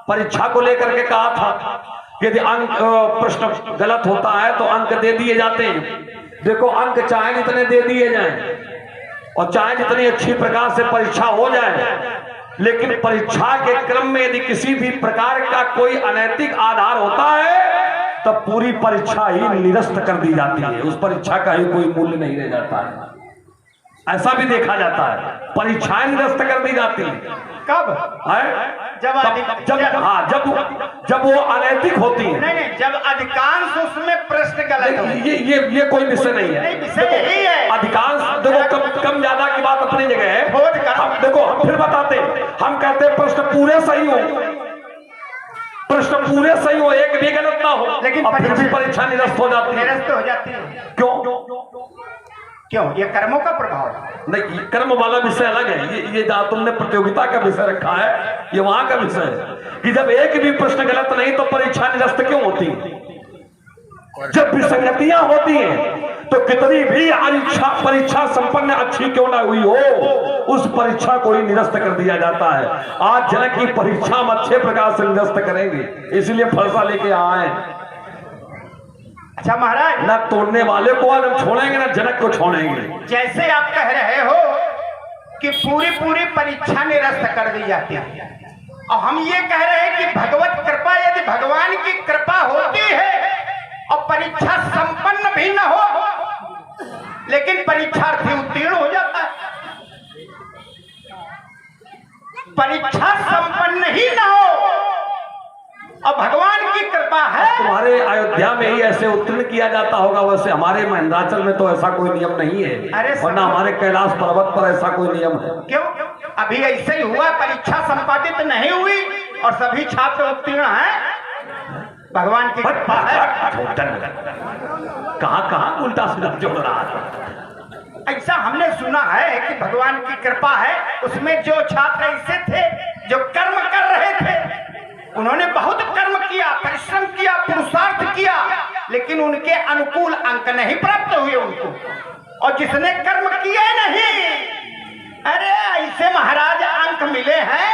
परीक्षा को लेकर के कहा था, यदि अंक प्रश्न गलत होता है तो अंक दे दिए जाते हैं। देखो, अंक चाहे जितने दे दिए जाएं और चाहे जितनी अच्छी प्रकार से परीक्षा हो जाए, लेकिन परीक्षा के क्रम में यदि किसी भी प्रकार का कोई अनैतिक आधार होता है तो पूरी परीक्षा ही निरस्त कर दी जाती है। उस परीक्षा का ही कोई मूल्य नहीं रह जाता है। ऐसा भी देखा जाता है, परीक्षाएं निरस्त कर दी जाती है। कब? जब वो अनैतिक होती है। नहीं, जब अधिकांश उसमें प्रश्न गलत हो। ये कोई विषय नहीं है। विषय यही है। अधिकांश देखो, कम ज्यादा की बात अपनी जगह है। हम देखो, हम फिर बताते हैं, हम कहते हैं प्रश्न पूरे सही हो, प्रश्न पूरे सही हो, एक भी गलत ना हो, लेकिन फिर भी परीक्षा निरस्त हो जाती है। निरस्त हो जाती है। क्यों? क्यों? ये कर्मों का प्रभाव। नहीं, कर्म वाला विषय अलग है। ये जहाँ तुमने प्रतियोगिता का विषय रखा है, ये वहां का विषय है कि जब एक भी प्रश्न गलत नहीं तो परीक्षा निरस्त क्यों होती? जब विसंगतियां होती हैं तो कितनी भी परीक्षा संपन्न अच्छी क्यों ना हुई हो, उस परीक्षा को ही निरस्त कर दिया जाता है। आज जनक की परीक्षा हम अच्छे प्रकार से निरस्त करेंगे, इसलिए फलसा लेके आए। अच्छा महाराज, न तोड़ने वाले को आज हम छोड़ेंगे, न जनक को छोड़ेंगे। जैसे आप कह रहे हो कि पूरी परीक्षा निरस्त कर दी जाती है, और हम ये कह रहे हैं कि भगवत कृपा, यदि भगवान की कृपा होती है और परीक्षा संपन्न भी न हो लेकिन परीक्षार्थी उत्तीर्ण हो जाता है, परीक्षा संपन्न ही न हो और भगवान की कृपा है। तुम्हारे अयोध्या में ही ऐसे उत्तीर्ण किया जाता होगा, वैसे हमारे महेंद्राचल में तो ऐसा कोई नियम नहीं है, और ना हमारे कैलाश पर्वत पर ऐसा कोई नियम है। क्यों? अभी ऐसे ही हुआ, परीक्षा संपादित नहीं हुई और सभी छात्र उत्तीर्ण हैं, भगवान की कृपा है। कहाँ उल्टा सीधा जोड़ रहा है। ऐसा हमने सुना है कि भगवान की कृपा है, उसमें जो छात्र ऐसे थे जो कर्म कर रहे थे, उन्होंने बहुत कर्म किया, परिश्रम किया, पुरुषार्थ किया, लेकिन उनके अनुकूल अंक नहीं प्राप्त हुए उनको। और जिसने कर्म किए नहीं, अरे ऐसे महाराज अंक मिले हैं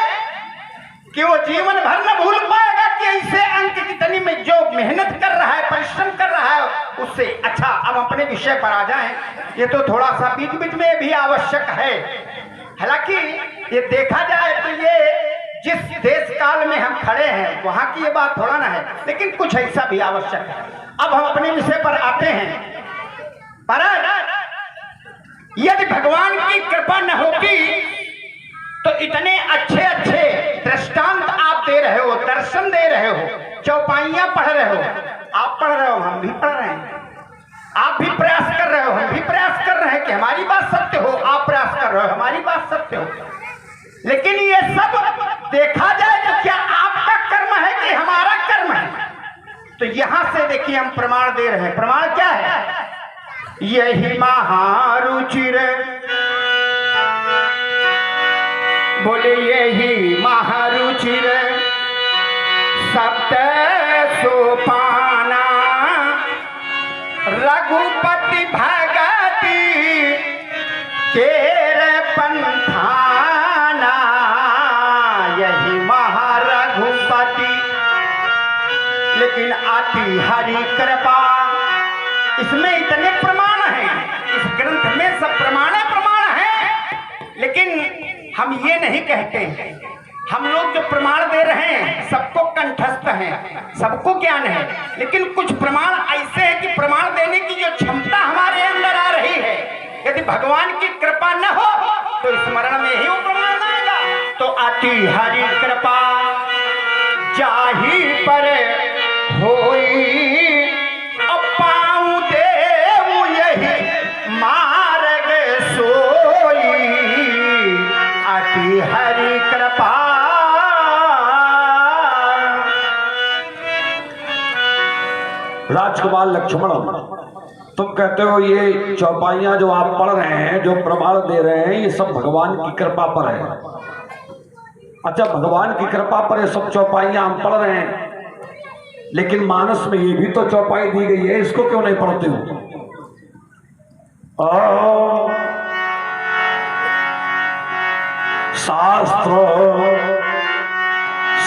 कि वो जीवन भर न भूल पाएगा कि ऐसे अंक कितनी में जो मेहनत कर रहा है, परिश्रम कर रहा है उससे। अच्छा, अब अपने विषय पर आ जाएं। ये तो थोड़ा सा बीच बीच में भी आवश्यक है, हालांकि ये देखा जाए तो ये जिस देश काल में हम खड़े हैं वहां की ये बात थोड़ा ना है, लेकिन कुछ ऐसा भी आवश्यक है। अब हम अपने विषय पर आते हैं। पर यदि भगवान की कृपा न होती तो इतने अच्छे अच्छे दृष्टांत आप दे रहे हो, दर्शन दे रहे हो, चौपाइयां पढ़ रहे हो, आप पढ़ रहे हो, हम भी पढ़ रहे हैं, आप भी प्रयास कर रहे हो, हम भी प्रयास कर रहे हैं कि हमारी बात सत्य हो, आप प्रयास कर रहे हो हमारी बात सत्य हो, लेकिन ये सब देखा जाए तो क्या आपका कर्म है कि हमारा कर्म है? तो यहां से देखिए हम प्रमाण दे रहे हैं। प्रमाण क्या है? यही महारुचिर, बोले यही महारुचिर सप्त सोपाना रघुपति भगति केर पंथाना, यही महारघुपति। लेकिन आती हरि कृपा, इसमें इतने प्रमाण हैं, इस ग्रंथ में सब प्रमाण हैं, लेकिन हम ये नहीं कहते। हम लोग जो प्रमाण दे रहे हैं सबको कंठस्थ हैं, सबको ज्ञान है, लेकिन कुछ प्रमाण ऐसे हैं कि प्रमाण देने की जो क्षमता हमारे अंदर आ रही है, यदि भगवान की कृपा न हो तो स्मरण में ही वो प्रमाण आएगा। तो आती हरि कृपा जाहि पर होई, पाऊं देव यही मार्ग सोई, आती हरि कृपा। राजकुमार लक्ष्मण, तुम कहते हो ये चौपाइयां जो आप पढ़ रहे हैं, जो प्रमाण दे रहे हैं, ये सब भगवान की कृपा पर है। अच्छा, भगवान की कृपा पर ये सब चौपाइयां हम पढ़ रहे हैं, लेकिन मानस में ये भी तो चौपाई दी गई है, इसको क्यों नहीं पढ़ते हो? शास्त्र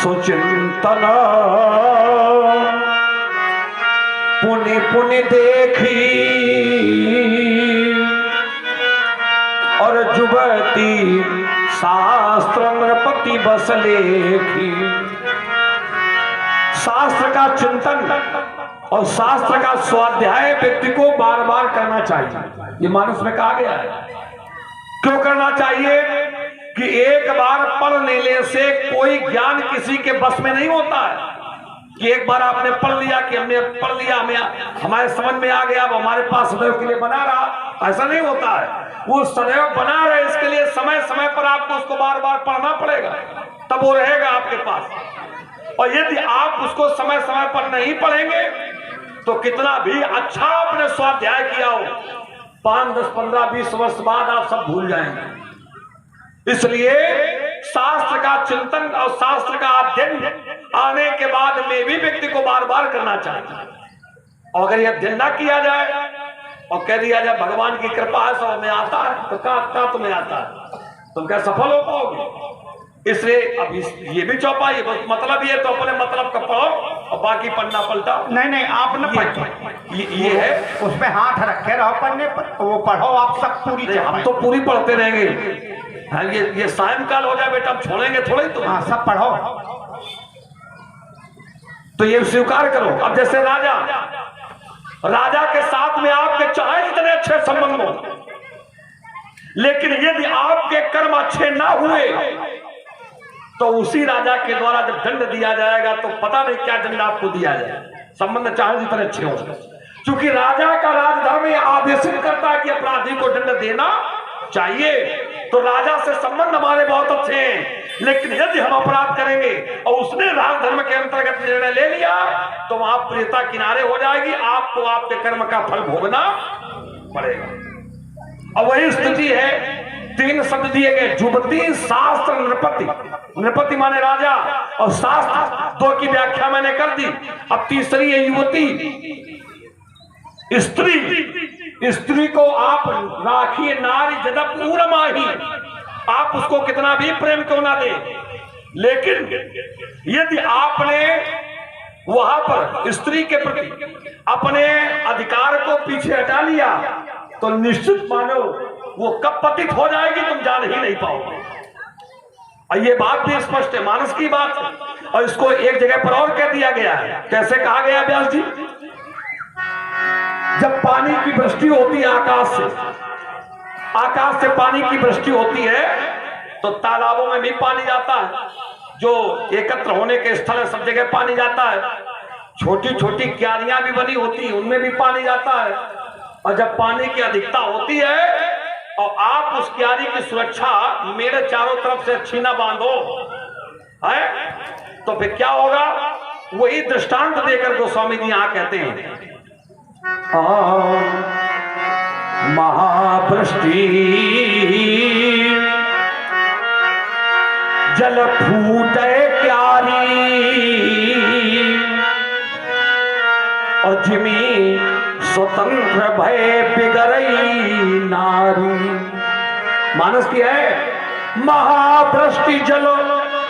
सुचिंतन पुनि पुनि देखी, और जुबती शास्त्र नृपति बस लेखी। शास्त्र का चिंतन और शास्त्र का स्वाध्याय व्यक्ति को बार बार करना चाहिए, ये मानस में कहा गया है। क्यों करना चाहिए? कि एक बार पढ़ लेने से कोई ज्ञान किसी के बस में नहीं होता है कि एक बार आपने पढ़ लिया कि हमने पढ़ लिया, हमें हमारे समझ में आ गया, अब हमारे पास सदैव के लिए बना रहा, ऐसा नहीं होता है। वो सदैव बना रहे, इसके लिए समय समय पर आपको उसको बार बार पढ़ना पड़ेगा, तब वो रहेगा आपके पास। और यदि आप उसको समय समय पर नहीं पढ़ेंगे तो कितना भी अच्छा आपने स्वाध्याय किया हो, 5, 10, 15, 20 वर्ष बाद आप सब भूल जाएंगे। इसलिए शास्त्र का चिंतन और शास्त्र का अध्ययन आने के बाद में भी व्यक्ति को बार बार करना चाहिए। और अगर यह अध्ययन ना किया जाए और कह दिया जाए भगवान की कृपा है सब में आता है, तो कहाँ तुम्हें आता है, तुम क्या सफल हो पाओगे? इसलिए अब ये भी चौपा, ये मतलब ये तो अपने मतलब का पढ़ो और बाकी पन्ना पलटाओ। नहीं आप न पढ़ो, ये है, उसमें हाथ रखे रहो पन्ने पर, वो पढ़ो आप सब पूरी। हम तो पूरी पढ़ते रहेंगे। हाँ, ये सायंकाल हो जाए बेटा, हम छोड़ेंगे थोड़े तो। हाँ, सब पढ़ो। तो ये स्वीकार करो। अब जैसे राजा के साथ में आपके चाहे जितने अच्छे संबंध हो, लेकिन यदि आपके कर्म अच्छे ना हुए तो उसी राजा के द्वारा जब दंड दिया जाएगा तो पता नहीं क्या दंड आपको दिया जाए, संबंध चाहे जितने अच्छे हो। क्योंकि राजा का राजधर्म यह आदेशित करता है कि अपराधी को दंड देना चाहिए। तो राजा से संबंध हमारे बहुत अच्छे हैं, लेकिन यदि हम अपराध करेंगे और उसने राजधर्म के अंतर्गत निर्णय ले लिया तो वहां प्रियता किनारे हो जाएगी, आपको आपके कर्म का फल भोगना पड़ेगा। और वही स्थिति है। 3 शब्द दिए गए, जुबती, शास्त्र, नृपति। नृपति माने राजा और शास्त्र 2 की व्याख्या मैंने कर दी। अब तीसरी है युवती, स्त्री। स्त्री को आप राखिए नारी जदप ऊरमाही, आप उसको कितना भी प्रेम क्यों ना दे, लेकिन यदि आपने वहां पर स्त्री के प्रति अपने अधिकार को पीछे हटा लिया तो निश्चित मानो वो कब पतित हो जाएगी तुम जान ही नहीं पाओगे। और ये बात भी स्पष्ट है, मानस की बात है। और इसको एक जगह पर और कह दिया गया है। कैसे कहा गया व्यास जी? जब पानी की वृष्टि होती है आकाश से पानी की वृष्टि होती है तो तालाबों में भी पानी जाता है, जो एकत्र होने के स्थल है सब जगह पानी जाता है। छोटी छोटी क्यारियां भी बनी होती है, उनमें भी पानी जाता है। और जब पानी की अधिकता होती है और आप उस क्यारी की सुरक्षा मेरे चारों तरफ से अच्छी ना बांधो है, तो फिर क्या होगा? वही दृष्टांत देकर गोस्वामी जी यहां कहते हैं, महावृष्टि जल फूटे क्यारी और जिमी स्वतंत्र भय बिगड़ई नारी। मानस की है, महावृष्टि जल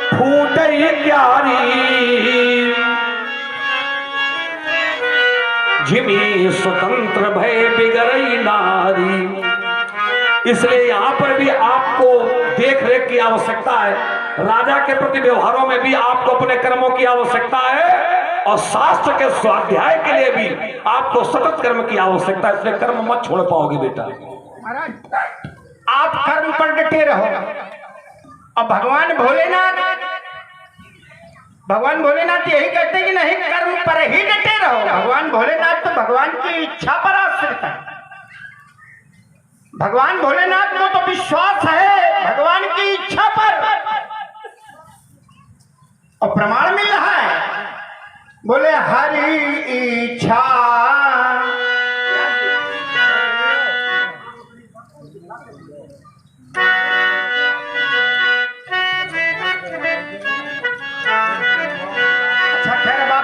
फूटे क्यारी जिमी स्वतंत्र भय बिगड़ई नारी। इसलिए यहां पर भी आपको देख रेख की आवश्यकता है, राजा के प्रति व्यवहारों में भी आपको अपने कर्मों की आवश्यकता है और शास्त्र के स्वाध्याय के लिए भी आपको सतत कर्म की आवश्यकता है। इसलिए कर्म मत छोड़ पाओगे बेटा। महाराज आप कर्म पर डटे रहो और भगवान भोलेनाथ यही कहते कि नहीं, कर्म पर ही डटे रहो। भगवान भोलेनाथ तो भगवान की इच्छा पर आश्रित है। भगवान भोलेनाथ को तो विश्वास है भगवान की इच्छा पर, और प्रमाण मिल रहा है। बोले हरि इच्छा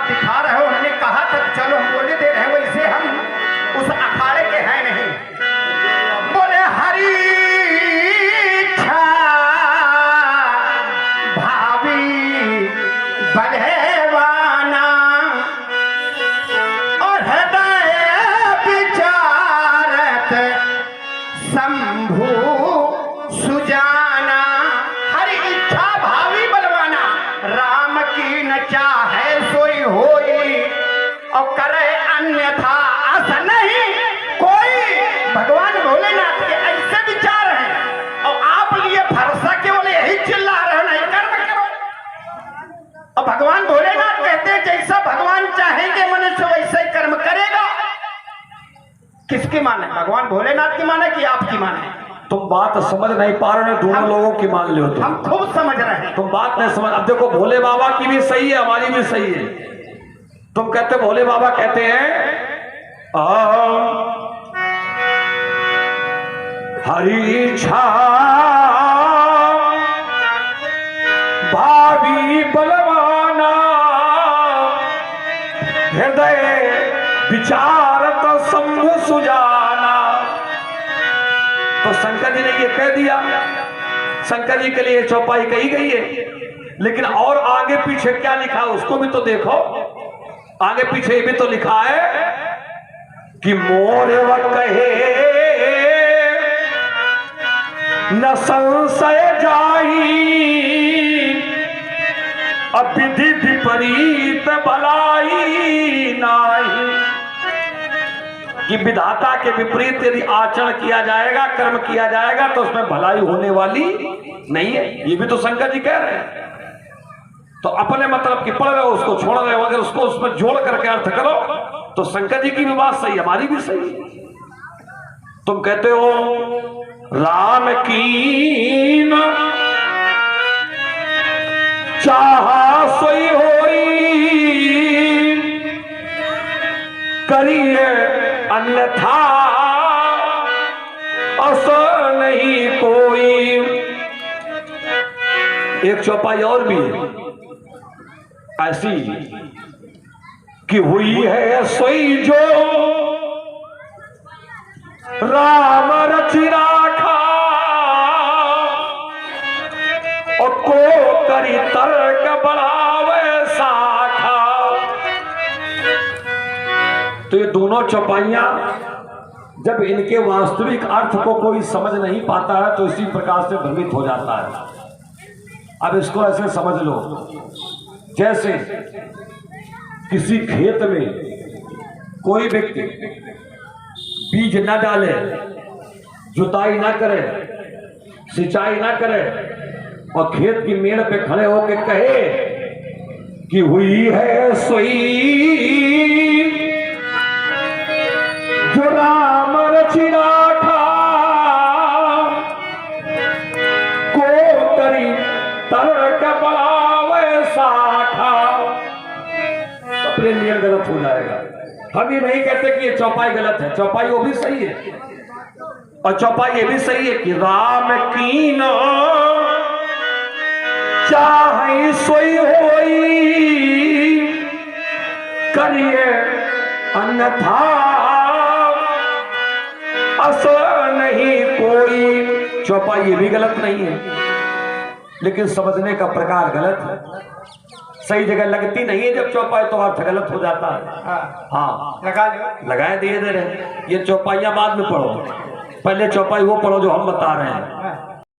दिखा रहे हो, हमने कहा था चलो हम बोले दे रहे हैं, वैसे हम उस अखाड़े के हैं नहीं। बोले हरि इच्छा भावी बढ़ेवाना और हृदय विचारत शंभु सुजाना। हरि इच्छा भावी बलवाना, राम की न चाहे सोई होई और करे अन्यथा अस नहीं कोई। भगवान भोलेनाथ के ऐसे विचार हैं और आप लिए भरोसा केवल यही चिल्ला रहे, नहीं कर्म करो। और भगवान भोलेनाथ कहते हैं जैसा भगवान चाहेंगे मनुष्य वैसे ही कर्म करेगा। किसकी माने? भगवान भोलेनाथ की माने कि आपकी माने? तुम बात समझ नहीं पा रहे हो, दोनों लोगों की मान लो। हम खूब समझ रहे हैं, तुम बात नहीं समझ। अब देखो, भोले बाबा की भी सही है, हमारी भी सही है। तुम कहते भोले बाबा कहते हैं हरि इच्छा भावी बलवाना हृदय विचारत शंभु सुजाना। तो शंकर जी ने ये कह दिया, शंकर जी के लिए चौपाई कही गई है, लेकिन और आगे पीछे क्या लिखा है उसको भी तो देखो। आगे पीछे भी तो लिखा है कि मोर व कहे न संशय जाई, अब विधि विपरीत भलाई नाही। कि विधाता के विपरीत यदि आचरण किया जाएगा, कर्म किया जाएगा, तो उसमें भलाई होने वाली नहीं है। ये भी तो शंकर जी कह रहे हैं। तो अपने मतलब की पढ़ रहे हो, उसको छोड़ रहे हो, अगर उसको उसमें जोड़ करके अर्थ करो तो शंकर जी की भी बात सही, हमारी भी सही। तुम कहते हो राम की न चाहा सोई होई, करिए अन्यथा असर नहीं कोई। एक चौपाई और भी है ऐसी कि हुई है सोई जो राम रचि राखा, और को करी तर्क बढ़ावे शाखा। तो ये दोनों चौपाइयां जब इनके वास्तविक अर्थ को कोई समझ नहीं पाता है तो इसी प्रकार से भ्रमित हो जाता है। अब इसको ऐसे समझ लो, जैसे किसी खेत में कोई व्यक्ति बीज न डाले, जुताई ना करे, सिंचाई ना करे, और खेत की मेड़ पे खड़े होकर कहे कि हुई है सोई जो राम रचि राखा, को करी तर्क बढ़ावे शाखा, अपने लिए गलत हो जाएगा। हम ये नहीं कहते कि ये चौपाई गलत है, चौपाई वो भी सही है, और चौपाई ये भी सही है कि राम कीन चाहे सोई होई, करिए अन्यथा असर नहीं कोई। चौपाई ये भी गलत नहीं है, लेकिन समझने का प्रकार गलत है। सही जगह लगती नहीं है जब चौपाई, तो अर्थ गलत हो जाता है। हाँ लगाए दिए दे रहे। ये चौपाइयां बाद में पढ़ो, पहले चौपाई वो पढ़ो जो हम बता रहे हैं।